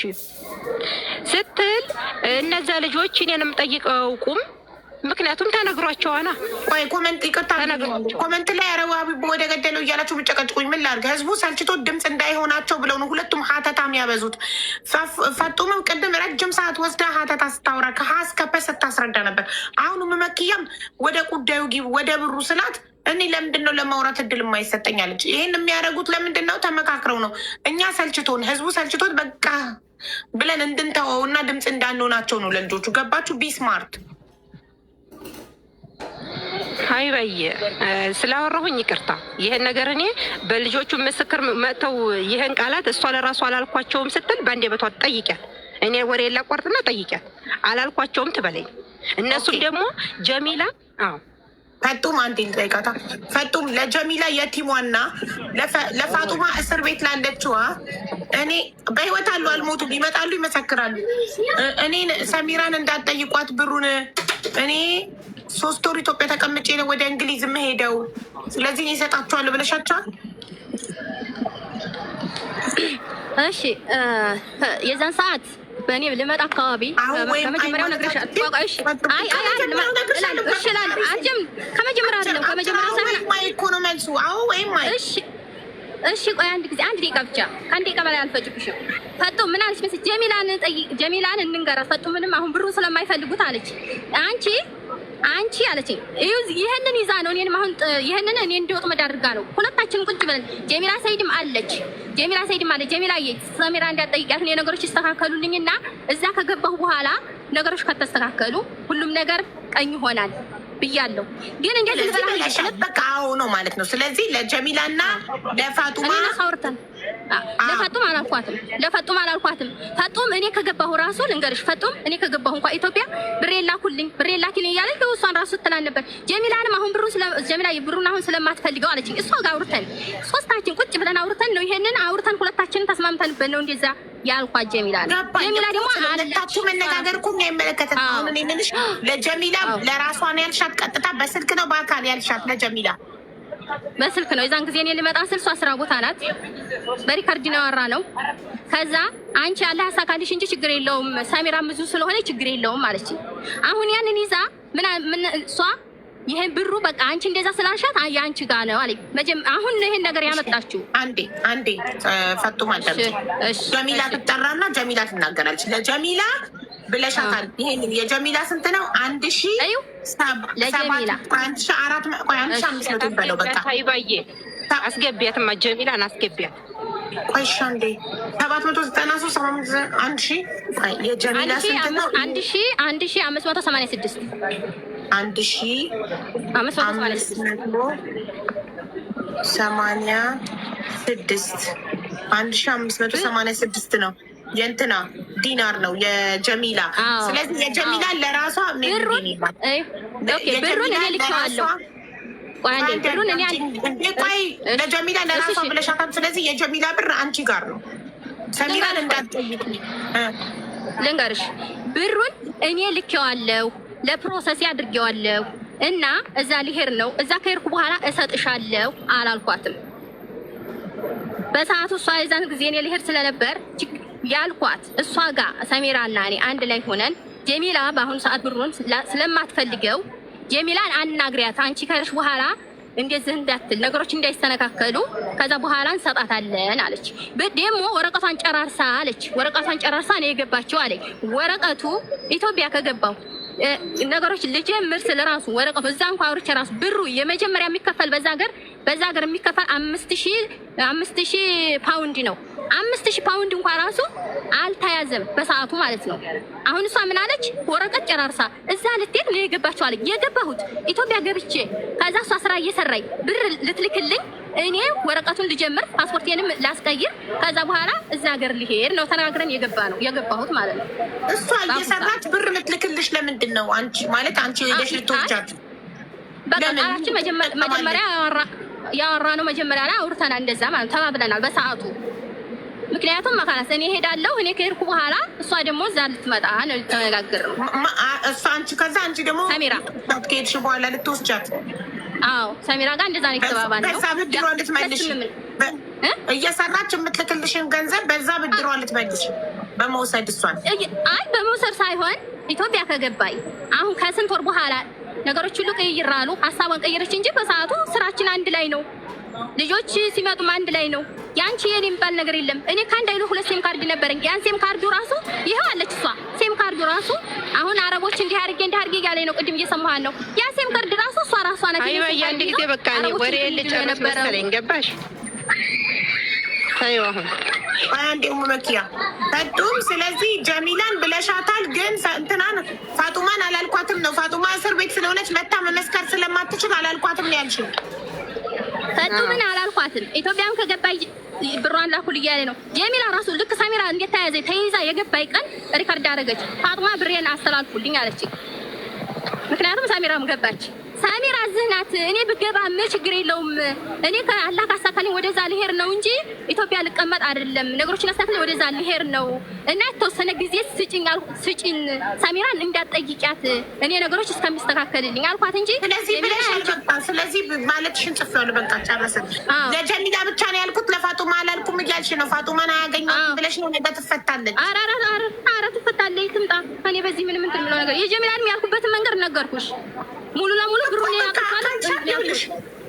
ስትል እነዛ ልጆች እኔንም ጠይቀው አያውቁም። ምክንያቱም ተነግሯቸዋና። ቆይ ኮመንት ላይ አረብ ሀቢብ ወደ ገደለው እያላችሁ ብጨቀጭቁኝ ምን ላድርግ? ህዝቡ ሰልችቶ ድምፅ እንዳይሆናቸው ብለው ነው ሁለቱም ሀተታ የሚያበዙት። ፈጡምም ቅድም ረጅም ሰዓት ወስዳ ሀተታ ስታወራ ከሀ እስከ ፐ ስታስረዳ ነበር። አሁንም መክያም ወደ ጉዳዩ ጊብ ወደ ብሩ ስላት እኔ ለምንድን ነው ለማውራት እድል የማይሰጠኝ አለች። ይህን የሚያደርጉት ለምንድን ነው? ተመካክረው ነው። እኛ ሰልችቶን ህዝቡ ሰልችቶት በቃ ብለን እንድንተወው እና ድምፅ እንዳንሆናቸው ነው ለልጆቹ። ገባችሁ? ቢስማርት ሀይ በየ ስላወራሁኝ ይቅርታ። ይሄን ነገር እኔ በልጆቹ ምስክር መጥተው ይሄን ቃላት እሷ ለራሱ አላልኳቸውም ስትል በአንዴ በቷ ጠይቂያት። እኔ ወሬ ላቋርጥና ጠይቂያት። አላልኳቸውም ትበለኝ። እነሱም ደግሞ ጀሚላ ፈጡም አንዴ ጠይቃታ። ፈጡም ለጀሚላ የቲሟና ለፋጡማ እስር ቤት ላለችዋ እኔ በህይወት አሉ አልሞቱም፣ ይመጣሉ ይመሰክራሉ። እኔ ሰሚራን እንዳትጠይቋት ብሩን እኔ 3 ወር ኢትዮጵያ ተቀምጬ ነው ወደ እንግሊዝ የምሄደው። ስለዚህ ይሰጣቸዋል ብለሻቸዋል። እሺ የዛን ሰዓት በእኔ ልመጣ አካባቢ ከመጀመሪያው ነግረሻል። እሺ ቆይ አንድ ደቂቃ ብቻ ከአንድ ደቂቃ በላይ አልፈጅብሽም። ፈጡ ምን አለች መሰለኝ? ጀሚላን እንንገራት። ፈጡ ምንም አሁን ብሩን ስለማይፈልጉት አለች። አንቺ አለችኝ ይሄንን ይዛ ነው እኔንም አሁን ይሄንን እኔ እንዲወጥ መዳርጋ ነው። ሁለታችንም ቁጭ ብለን ጀሚላ ሰይድም አለች። ጀሚላ ሰሚራ እንዳትጠይቂያት እኔ ነገሮች ይስተካከሉልኝና እዛ ከገባሁ በኋላ ነገሮች ከተስተካከሉ ሁሉም ነገር ቀኝ ይሆናል ብያለሁ። ግን እንዴት ልበላሽ በቃ አዎ ነው ማለት ነው። ስለዚህ ለጀሚላና ለፋጡማ አውርተን ለፈጡም አላልኳትም። ፈጡም እኔ ከገባሁ ራሱ ልንገርሽ፣ ፈጡም እኔ ከገባሁ እንኳን ኢትዮጵያ ብሬ ላኪልኝ እያለች እሷን ራሱ ስትላል ነበር። ጀሚላንም አሁን ብሩን አሁን ስለማትፈልገው አለችኝ። እሷ ጋር አውርተን 3ታችን ቁጭ ብለን አውርተን ነው ይሄንን አውርተን ሁለታችንን ተስማምተንበት ነው እንደዛ ያልኳት። ጀሚላ ደግሞ ሁለታችሁ መነጋገር እኮ አይመለከተም። አሁን እኔ ምንሽ ለጀሚላ ለራሷ ነው ያልሻት? ቀጥታ በስልክ ነው በአካል ያልሻት? ለጀሚላ በስልክ ነው። የዛን ጊዜ እኔ ልመጣ ስል እሷ ስራ ቦታ ናት። በሪካርድ ነው ያወራ ነው። ከዛ አንቺ አላህ ያሳካልሽ እንጂ ችግር የለውም ሰሚራ ብዙ ስለሆነ ችግር የለውም አለች። አሁን ያንን ይዛ ምን እሷ ይሄን ብሩ በቃ አንቺ እንደዛ ስላልሻት ያንቺ ጋር ነው አለኝ። አሁን ይሄን ነገር ያመጣችው አንዴ ፈጡማ ጀሚላ ትጠራና ጀሚላ ትናገራለች። ለጀሚላ ብለሻታል። ይሄንን የጀሚላ ስንት ነው? 1400 በለው በቃ አስገቢያትማ ጀሚላን አስገቢያት። ቆይ እሺ አንዴ 793 1000 የጀሚላ ስንት ነው? 1586 1,586 ነው የእንትና ዲናር ነው የጀሚላ። ስለዚህ የጀሚላ ለራሷ ብሩን እኔ ልኬዋለሁ። ቆይ ለጀሚላ ለራሷ ብለሻታል። ስለዚህ የጀሚላ ብር አንቺ ጋር ነው። ሰሚራን እንዳትጠይቂ ልንገርሽ፣ ብሩን እኔ ልኬዋለሁ፣ ለፕሮሰስ አድርጌዋለሁ እና እዛ ሊሄድ ነው። እዛ ከሄድኩ በኋላ እሰጥሻለሁ አላልኳትም በሰዓቱ። እሷ የዛን ጊዜ እኔ ሊሄድ ስለነበር ያልኳት እሷ ጋር ሰሚራና እኔ አንድ ላይ ሆነን ጀሚላ በአሁኑ ሰዓት ብሩን ስለማትፈልገው ጀሚላን አናግሪያት፣ አንቺ ከሄድሽ በኋላ እንደዚህ እንዳትል ነገሮች እንዳይስተነካከሉ ከዛ በኋላ እንሰጣታለን አለች። ደግሞ ወረቀቷን ጨራርሳ አለች። ወረቀቷን ጨራርሳ ነው የገባችው አለኝ። ወረቀቱ ኢትዮጵያ ከገባው ነገሮች ልጀምር ስለራሱ ወረቀቱ እዛ እንኳን አውርቼ ራሱ ብሩ የመጀመሪያ የሚከፈል በዛ ሀገር የሚከፈል 5,000 ፓውንድ ነው። 5,000 ፓውንድ እንኳን ራሱ አልተያዘም በሰዓቱ ማለት ነው። አሁን እሷ ምን አለች? ወረቀት ጨራርሳ እዛ ልትሄድ ነው የገባችው አለች። የገባሁት ኢትዮጵያ ገብቼ ከዛ እሷ ስራ እየሰራኝ ብር ልትልክልኝ እኔ ወረቀቱን ልጀምር ፓስፖርቴንም ላስቀይር ከዛ በኋላ እዛ ሀገር ሊሄድ ነው ተናግረን የገባሁት ማለት ነው። እሷ እየሰራች ብር ልትልክልሽ ለምንድን ነው? አንቺ ማለት አንቺ ሄደሽ ልትወጃት በቃ ቃላችን መጀመሪያ ያወራ ነው። መጀመሪያ ላይ አውርተናል፣ እንደዛ ማለት ተባብለናል በሰዓቱ። ምክንያቱም መካናት እኔ ሄዳለሁ፣ እኔ ከሄድኩ በኋላ እሷ ደግሞ እዛ ልትመጣ ነው ልትነጋገር ነው እሷ አንቺ ከዛ አንቺ ደግሞ ሰሚራ ከሄድሽ በኋላ ልትወስጃት። አዎ ሰሚራ ጋር እንደዛ ነው የተባባልነው። በዛ ብድሯ ልትመልሽ እየሰራች የምትልክልሽን ገንዘብ በዛ ብድሯ ልትመልሽ በመውሰድ እሷን አይ በመውሰድ ሳይሆን ኢትዮጵያ ከገባይ አሁን ከስንት ወር በኋላ ነገሮች ሁሉ ቀይራሉ። ሀሳቧን ቀይረች እንጂ በሰዓቱ ስራችን አንድ ላይ ነው። ልጆች ሲመጡም አንድ ላይ ነው። ያንቺ የኔ የሚባል ነገር የለም። እኔ ከአንድ አይሉ 2 ሴም ካርድ ነበረኝ። ያን ሴም ካርዱ ራሱ ይሄው አለች እሷ። ሴም ካርዱ ራሱ አሁን አረቦች እንዲህ አድርጌ እያለኝ ነው። ቅድም እየሰማኋት ነው። ያ ሴም ካርድ ራሱ እሷ ራሷ ናት። አይዋ አንድ ጊዜ በቃ እኔ ወሬ ልጨርስ መሰለኝ። ገባሽ? ታዩ አሁን አንዴ መኪያ ፈጡም። ስለዚህ ጀሚላን ብለሻታል፣ ግን እንትናን ፋጡማን አላልኳትም ነው። ፋጡማ እስር ቤት ስለሆነች መታ መመስከር ስለማትችል አላልኳትም ነው ያልሽው። ፈጡምን አላልኳትም። ኢትዮጵያም ከገባይ ብሯን ላኩል እያለ ነው። ጀሚላ ራሱ ልክ ሰሚራ እንዴት ተይዛ የገባይ ቀን ሪካርድ አደረገች። ፋጡማ ብሬን አስተላልፉልኝ አለች። ምክንያቱም ሰሚራም ገባች። ሰሚራ እዚህ ናት። እኔ ብገባ ምን ችግር የለውም። እኔ ከአላህ ካሳካልኝ ወደዛ ልሄድ ነው እንጂ ኢትዮጵያ ልቀመጥ አይደለም። ነገሮችን አሳካልኝ ወደዛ ልሄድ ነው እና የተወሰነ ጊዜ ስጪን ሰሚራን እንዳትጠይቂያት እኔ ነገሮች እስከሚስተካከልልኝ አልኳት እንጂ ስለዚህ ማለትሽን ጽፌዋለሁ። በቃ ጨረስን። ለጀሚላ ብቻ ነው ያልኩት፣ ለፋጡማ አላልኩም እያልሽ ነው። ፋጡማን አያገኘም ብለሽ ነው። ነገ ትፈታለች። ኧረ ትፈታለች፣ ትምጣ። እኔ በዚህ ምንም እንትን ብለው ነገር የጀሚላን ያልኩበትን መንገድ ነገርኩሽ። ሙሉ ለሙሉ ብሩን ያጥፋልሽ።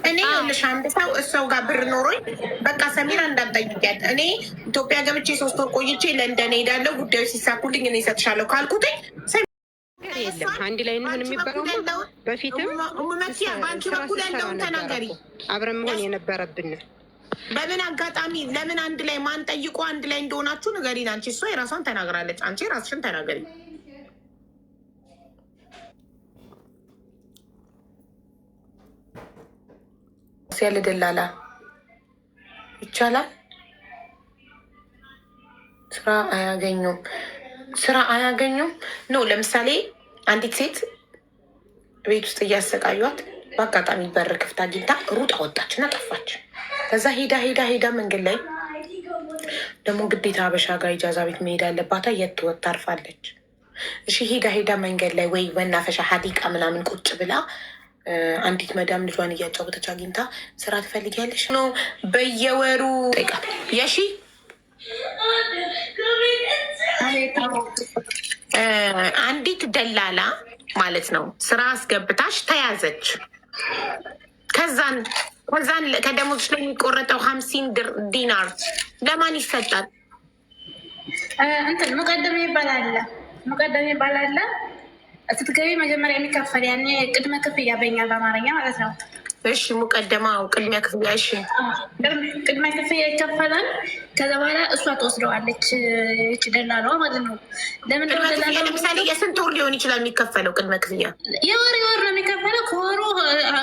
እኔ ይኸውልሽ አንድ ሰው እሰው ጋር ብር ኖሮኝ በቃ ሰሚራ እንዳትጠይቂያት፣ እኔ ኢትዮጵያ ገብቼ 3 ወር ቆይቼ ለንደን ሄዳለሁ፣ ጉዳዩ ሲሳኩልኝ እኔ እሰጥሻለሁ ካልኩትኝ የለም አንድ ላይ እንሆን የሚባለው በፊትም መኪያ ባንቺ በኩል ያለውን ተናገሪ። አብረን መሆን የነበረብን በምን አጋጣሚ ለምን አንድ ላይ ማን ጠይቆ አንድ ላይ እንደሆናችሁ ንገሪን። አንቺ እሷ የራሷን ተናግራለች፣ አንቺ ራስሽን ተናገሪ። ያለ ደላላ ይቻላል። ስራ አያገኙም ነው። ለምሳሌ አንዲት ሴት ቤት ውስጥ እያሰቃዩት በአጋጣሚ በር ክፍት አግኝታ ሩጣ ወጣችና ጠፋች። ከዛ ሄዳ መንገድ ላይ ደግሞ ግዴታ ሀበሻ ጋር ኢጃዛ ቤት መሄድ አለባታ። የት ወጥ ታርፋለች። እሺ ሄዳ መንገድ ላይ ወይ መናፈሻ ሀዲቃ ምናምን ቁጭ ብላ አንዲት መዳም ልጇን እያጫወተች አግኝታ ስራ ትፈልጊያለሽ ነው በየወሩ ጠይቃት። የሺ አንዲት ደላላ ማለት ነው ስራ አስገብታሽ ተያዘች። ከዛን ከደሞዝሽ ላይ የሚቆረጠው 50 ዲናር ለማን ይሰጣል? እንትን ሙቀደም ይባላል። ስትገቢ መጀመሪያ የሚከፈል ያኔ ቅድመ ክፍያ በኛ በአማርኛ ማለት ነው። እሺ ሙቀደማው ቅድሚያ ክፍያ። እሺ ቅድሚያ ክፍያ ይከፈላል። ከዛ በኋላ እሷ ትወስደዋለች። እች ደላሏ ማለት ነው። ለምን ለምሳሌ የስንት ወር ሊሆን ይችላል የሚከፈለው ቅድመ ክፍያ? የወር ነው የሚከፈለው። ከወሩ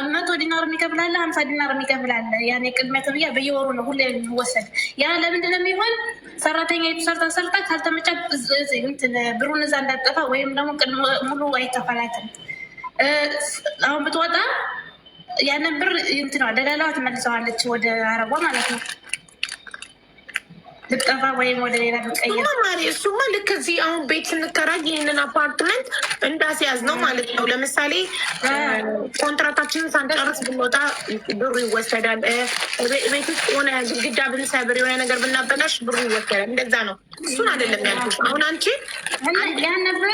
100 ዲናር የሚከፍላለ፣ 50 ዲናር የሚከፍላለ። ያኔ ቅድሚያ ክፍያ በየወሩ ነው ሁሌ የሚወሰድ። ያ ለምንድን ነው የሚሆን? ሰራተኛ ሰርታ ካልተመጫት ብሩን እዛ እንዳጠፋ ወይም ደግሞ ሙሉ አይከፈላትም። አሁን ብትወጣ ያንን ብር እንትን ደላላዋ ትመልሰዋለች ወደ አረቧ ማለት ነው። ልጠፋ ወይም ወደ ሌላ ብትቀየር እሱማ ልክ እዚህ አሁን ቤት ስንከራይ ይህንን አፓርትመንት እንዳስያዝ ነው ማለት ነው። ለምሳሌ ኮንትራታችንን ሳንጨርስ ብንወጣ ብሩ ይወሰዳል። ቤት ውስጥ የሆነ ግድግዳ ብንሰብር የሆነ ነገር ብናበላሽ ብሩ ይወሰዳል። እንደዛ ነው። እሱን አይደለም ያልኩት። አሁን አንቺ ያን ነበር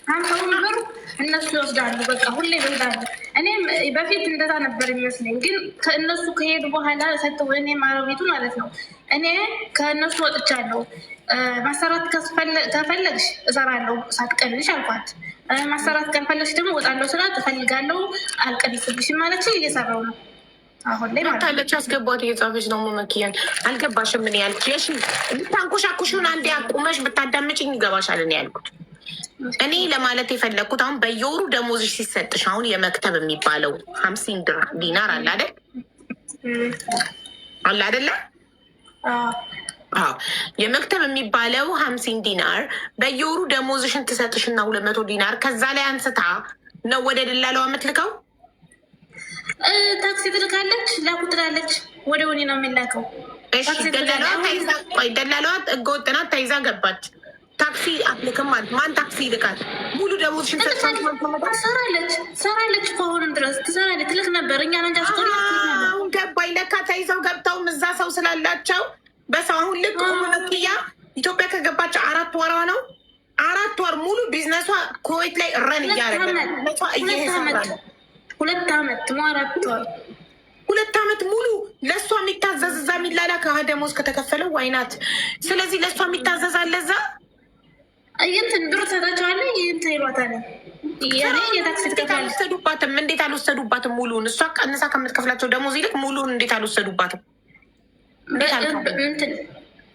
ሀምሳውን ብር እነሱ ይወስዳሉ። በቃ ሁሌ ይወስዳሉ። እኔም በፊት እንደዛ ነበር የሚመስለኝ፣ ግን ከእነሱ ከሄዱ በኋላ ሰጥተው እኔ ማረቤቱ ማለት ነው። እኔ ከእነሱ ወጥቻለሁ። ማሰራት ከፈለግሽ እሰራለሁ ሳትቀንሽ አልኳት። ማሰራት ካልፈለግሽ ደግሞ ወጣለሁ ስላት እፈልጋለሁ አልቀንስብሽም ማለች። እየሰራው ነው አሁን ላይ ማለት ታለች። አስገባት እየጻፈች ነው። መመኪያን አልገባሽም? ምን ያልኩሽ ታንኮሻኩሽን አንዴ አቁመሽ ብታዳምጭኝ ይገባሻል። እኔ ያልኩት እኔ ለማለት የፈለግኩት አሁን በየወሩ ደሞዝሽ ሲሰጥሽ አሁን የመክተብ የሚባለው 50 ዲናር አለ አይደል? አለ አይደለ? የመክተብ የሚባለው 50 ዲናር በየወሩ ደሞዝሽን ትሰጥሽና 200 ዲናር ከዛ ላይ አንስታ ነው ወደ ደላላዋ የምትልከው። ታክሲ ትልካለች፣ ላኩ ትላለች። ወደ ወኔ ነው የሚላከው። ደላላዋ ህገወጥ ናት፣ ተይዛ ገባች። ታክሲ አትልክም ማለት ማን ታክሲ ይልካል? ሙሉ ደሞዝሽን ሰራለች ከሆንም ድረስ ትሰራለች። ትልክ ነበር እኛ መንጃ ገባኝ። ለካ ተይዘው ገብተውም እዛ ሰው ስላላቸው በሰው አሁን ልክ መኪያ ኢትዮጵያ ከገባቸው 4 ወሯ ነው። 4 ወር ሙሉ ቢዝነሷ ኩዌት ላይ ረን እያደረገ 2 ዓመት 4 ወር 2 ዓመት ሙሉ ለእሷ የሚታዘዝ እዛ የሚላላ ከደሞዝ ከተከፈለው ዋይናት። ስለዚህ ለእሷ የሚታዘዝ አለ እዛ እንትን ብር ሰጣቸዋለ። ይንት ይሏታል። አልወሰዱባትም። እንዴት አልወሰዱባትም? ሙሉን እሷ ቀንሳ ከምትከፍላቸው ደሞዝ ይልቅ ሙሉን እንዴት አልወሰዱባትም?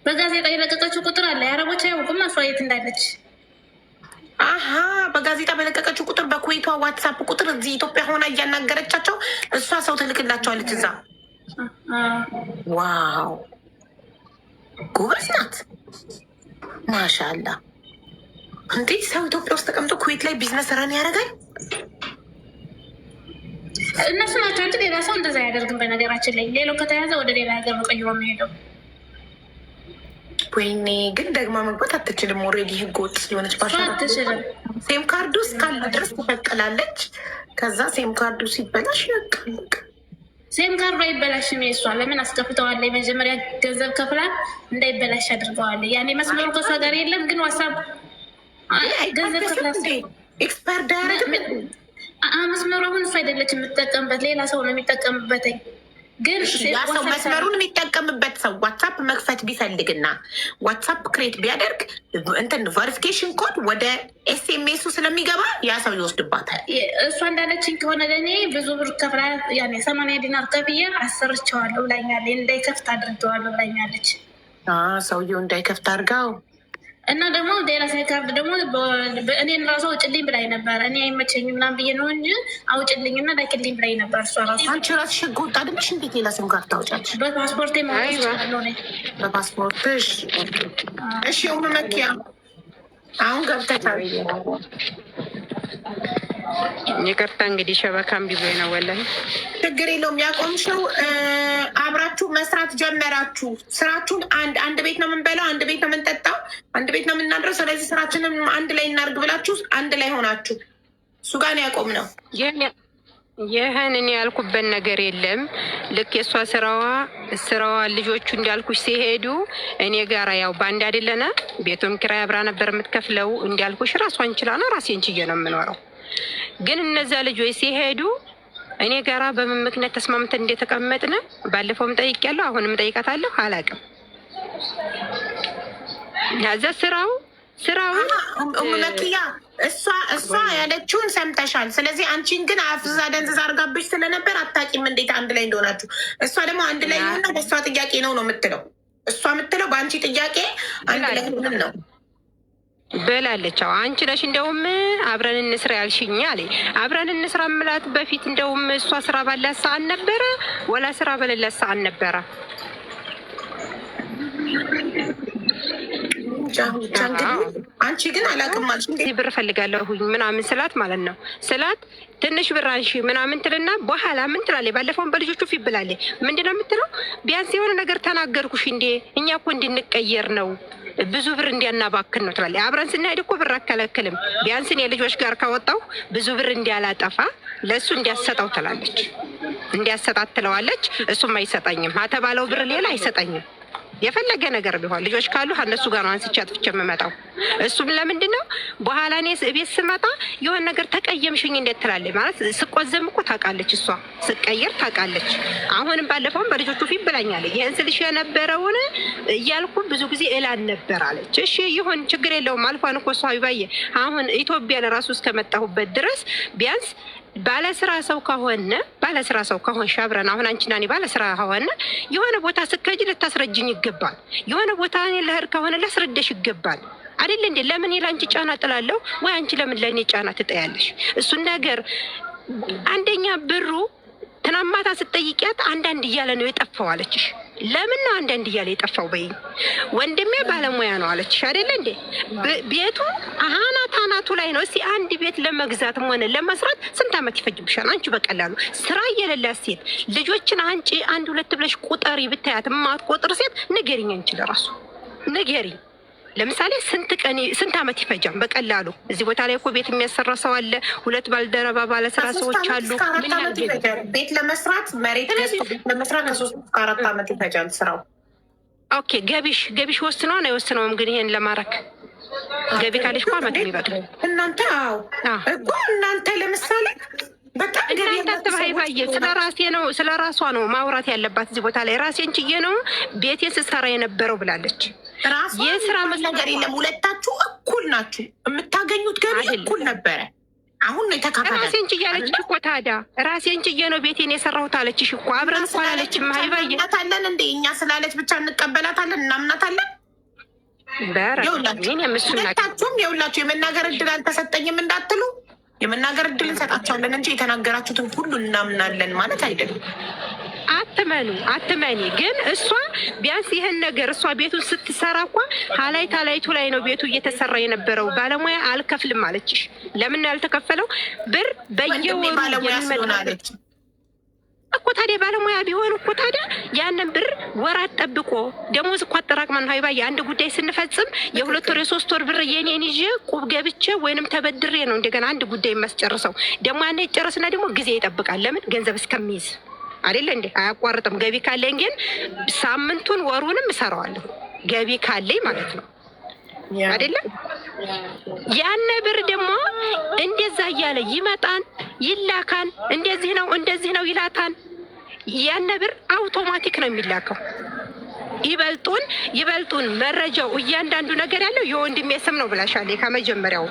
በጋዜጣ የለቀቀችው ቁጥር አለ። የአረቦች አያውቁም እሷ የት እንዳለች። በጋዜጣ በለቀቀችው ቁጥር በኩዌቷ ዋትሳፕ ቁጥር እዚህ ኢትዮጵያ ሆና እያናገረቻቸው እሷ ሰው ትልክላቸዋለች እዛ። ዋው ጎበዝ ናት። ማሻላ እንዴት ሰው ኢትዮጵያ ውስጥ ተቀምጦ ኩዌት ላይ ቢዝነስ ረን ያደርጋል? እነሱ ናቸው እንጂ ሌላ ሰው እንደዛ አያደርግም። በነገራችን ላይ ሌላው ከተያዘ ወደ ሌላ ሀገር ነው ቀይሮ የሚሄደው። ወይኔ ግን ደግማ መግባት አትችልም። ኦልሬዲ ህገ ወጥ ስለሆነች አትችልም። ሴም ካርዱ እስካለ ድረስ ትፈቀላለች። ከዛ ሴም ካርዱ ሲበላሽ ያቃልቅ። ሴም ካርዱ አይበላሽም። የሷ ለምን አስከፍተዋለ? የመጀመሪያ ገንዘብ ከፍላ እንዳይበላሽ አድርገዋለ። ያኔ መስመሩ ከሷ ጋር የለም፣ ግን ዋትሳፕ ገንዘብ ከፍላ ኤክስፐርድ ያደረግም መስመሩ አሁን እሱ አይደለች የምትጠቀምበት፣ ሌላ ሰው ነው የሚጠቀምበትኝ። ግን ያ ሰው መስመሩን የሚጠቀምበት ሰው ዋትሳፕ መክፈት ቢፈልግና ዋትሳፕ ክሬት ቢያደርግ እንትን ቨሪፊኬሽን ኮድ ወደ ኤስኤምኤሱ ስለሚገባ ያ ሰው ይወስድባታል። እሷ እንዳለችኝ ከሆነ ለእኔ ብዙ ብር ከፍላ 80 ዲናር ከፍዬ አሰርቸዋለሁ ብላኛለች። እንዳይከፍት አድርገዋለሁ ብላኛለች። ሰውየው እንዳይከፍት አድርገው እና ደግሞ ሌላ ሳይ ካርድ ደግሞ እኔን ራሱ አውጭልኝ ብላኝ ነበር። እኔ አይመቸኝም ምናምን ብዬ ነው እንጂ አውጭልኝ እና ላኪልኝ ብላኝ ነበር። እሷ ራሱ አንቺ ራስሽ ህገ ወጥ አይደለሽ? እንዴት ሌላ ስም ካርድ ታውጫለሽ? በፓስፖርት በፓስፖርትሽ። እሺ ሁሉ መኪያ አሁን ገብተሻል። ይቅርታ እንግዲህ ሸበካም ቢዞ ነው ወላሂ ችግር የለውም። ያቆምሽው አብራችሁ መስራት ጀመራችሁ። ስራችሁን አንድ ቤት ነው የምንበላው፣ አንድ ቤት ነው የምንጠጣው፣ አንድ ቤት ነው የምናድረው። ስለዚህ ስራችንን አንድ ላይ እናርግ ብላችሁ አንድ ላይ ሆናችሁ እሱ ጋር ነው ያቆምነው። ይህን እኔ ያልኩበት ነገር የለም። ልክ የእሷ ስራዋ ልጆቹ እንዳልኩሽ ሲሄዱ እኔ ጋራ ያው በአንድ አይደለና ቤቱም ኪራይ አብራ ነበር የምትከፍለው። እንዳልኩሽ ራሷን ችላ ነው ራሴን ችዬ ነው የምኖረው። ግን እነዛ ልጆች ሲሄዱ እኔ ጋራ በምን ምክንያት ተስማምተን እንደተቀመጥን ባለፈውም ጠይቄያለሁ፣ አሁንም ጠይቃታለሁ። አላውቅም። ያዛ ስራውን መኪያ እሷ ያለችውን ሰምተሻል። ስለዚህ አንቺን ግን አፍዛ ደንዝዛ አርጋብሽ ስለነበር አታውቂም እንዴት አንድ ላይ እንደሆናችሁ። እሷ ደግሞ አንድ ላይ ሆና በእሷ ጥያቄ ነው የምትለው። እሷ የምትለው በአንቺ ጥያቄ አንድ ላይ ሆንም ነው ብላለች። አንቺ ነሽ እንደውም አብረን እንስራ ያልሽኝ አለ። አብረን እንስራ ምላት በፊት እንደውም እሷ ስራ ባላት ሰዓት ነበረ ወላ ስራ በሌላት ሰዓት ነበረ? አንቺ ግን አላውቅም አልሽ። ብር ፈልጋለሁኝ ምናምን ስላት ማለት ነው ስላት ትንሽ ብር አንሺ ምናምን ትልና በኋላ ምን ትላለች? ባለፈውን በልጆቹ ፊት ብላለች። ምንድነው የምትለው? ቢያንስ የሆነ ነገር ተናገርኩሽ እንዴ እኛ እኮ እንድንቀየር ነው ብዙ ብር እንዲያናባክን ነው ትላለች። አብረን ስናሄድ እኮ ብር አከለክልም ቢያንስ እኔ ልጆች ጋር ካወጣሁ ብዙ ብር እንዲያላጠፋ ለእሱ እንዲያሰጠው ትላለች። እንዲያሰጣት ትለዋለች። እሱም አይሰጠኝም አተባለው ብር ሌላ አይሰጠኝም። የፈለገ ነገር ቢሆን ልጆች ካሉ እነሱ ጋር ነው አንስቼ አጥፍቼ የምመጣው። እሱም ለምንድን ነው በኋላ እኔ ቤት ስመጣ የሆነ ነገር ተቀየምሽኝ እንዴት ትላለች። ማለት ስቆዘም እኮ ታውቃለች፣ እሷ ስቀየር ታውቃለች። አሁንም ባለፈውም በልጆቹ ፊት ብላኛለች። ይህን ስልሽ የነበረውን እያልኩ ብዙ ጊዜ እላን ነበር አለች። እሺ ይሁን ችግር የለውም አልፏን እኮ እሷ ይባየ አሁን ኢትዮጵያ ለራሱ እስከመጣሁበት ድረስ ቢያንስ ባለስራ ሰው ከሆንሽ አብረን አሁን አንቺና እኔ ባለስራ ከሆነ የሆነ ቦታ ስከጅ ልታስረጅኝ ይገባል። የሆነ ቦታ እኔ ለህር ከሆነ ላስረዳሽ ይገባል አይደል እንዴ? ለምን ለአንቺ ጫና ጥላለሁ ወይ አንቺ ለምን ለእኔ ጫና ትጠያለሽ? እሱን ነገር አንደኛ ብሩ ትናማታ ስትጠይቂያት አንዳንድ እያለ ነው የጠፋው አለችሽ። ለምን ነው አንዳንድ እያለ የጠፋው? በይኝ ወንድሜ ባለሙያ ነው አለችሽ አይደለ እንዴ? ቤቱ አናቱ ላይ ነው። እስኪ አንድ ቤት ለመግዛትም ሆነ ለመስራት ስንት ዓመት ይፈጅብሻል? አንቺ በቀላሉ ስራ እየሌላት ሴት ልጆችን አንቺ አንድ ሁለት ብለሽ ቁጠሪ ብታያት የማትቆጥር ሴት ንገሪኝ። አንቺ ለራሱ ንገሪኝ። ለምሳሌ ስንት ዓመት ይፈጃል? በቀላሉ እዚህ ቦታ ላይ እኮ ቤት የሚያሰራ ሰው አለ። ሁለት ባልደረባ ባለስራ ሰዎች አሉ። ቤት ለመስራት መሬት ለመስራት ከ3-4 ዓመት ይፈጃል ስራው። ኦኬ ገቢሽ ወስነው ነው አይወስነውም? ግን ይሄን ለማረክ ገቢ ካለሽ እኮ አመት ይበቃል። እናንተ እኮ እናንተ ለምሳሌ በጣም ባየ ስለ ራሷ ነው ማውራት ያለባት እዚህ ቦታ ላይ። ራሴን ችዬ ነው ቤቴን ስሰራ የነበረው ብላለች። የስራ ነገር የለም። ሁለታችሁ እኩል ናችሁ። የምታገኙት ገቢ እኩል ነበረ። አሁን ነው የተካፈለ። ራሴን ችዬ አለችሽ እኮ ታዲያ ራሴን ችዬ ነው ቤቴን የሰራሁት አለችሽ እኮ። አብረን እኮ አላለችም። ሀይባየ እናታለን እንዴ እኛ ስላለች ብቻ እንቀበላታለን፣ እናምናታለን። ሁለታችሁም የሁላችሁ የመናገር እድል አልተሰጠኝም እንዳትሉ የመናገር እድል እንሰጣቸዋለን እንጂ የተናገራችሁትን ሁሉ እናምናለን ማለት አይደለም። አትመኒ። ግን እሷ ቢያንስ ይህን ነገር እሷ ቤቱን ስትሰራ እኳ ታላይቱ ላይ ነው ቤቱ እየተሰራ የነበረው። ባለሙያ አልከፍልም አለችሽ። ለምን ያልተከፈለው ብር በየወሩ የሚመጣለች እኮ ታዲያ ባለሙያ ቢሆን እኮ ታዲያ ያንን ብር ወራት ጠብቆ ደሞዝ እኮ አጠራቅመን ነው ይባይ አንድ ጉዳይ ስንፈጽም የ2 ወር የ3 ወር ብር የኔን ይዤ ቁብ ገብቼ ወይንም ተበድሬ ነው እንደገና አንድ ጉዳይ የማስጨርሰው። ደግሞ ያኔ ይጨርስና ደግሞ ጊዜ ይጠብቃል። ለምን ገንዘብ እስከሚይዝ አይደለ እንዴ? አያቋርጥም። ገቢ ካለኝ ግን ሳምንቱን ወሩንም እሰራዋለሁ ገቢ ካለኝ ማለት ነው አይደለም። ያነ ብር ደግሞ እንደዛ እያለ ይመጣን ይላካን። እንደዚህ ነው ይላታን። ያነ ብር አውቶማቲክ ነው የሚላከው። ይበልጡን መረጃው እያንዳንዱ ነገር ያለው የወንድሜ ስም ነው ብላሻለች ከመጀመሪያው።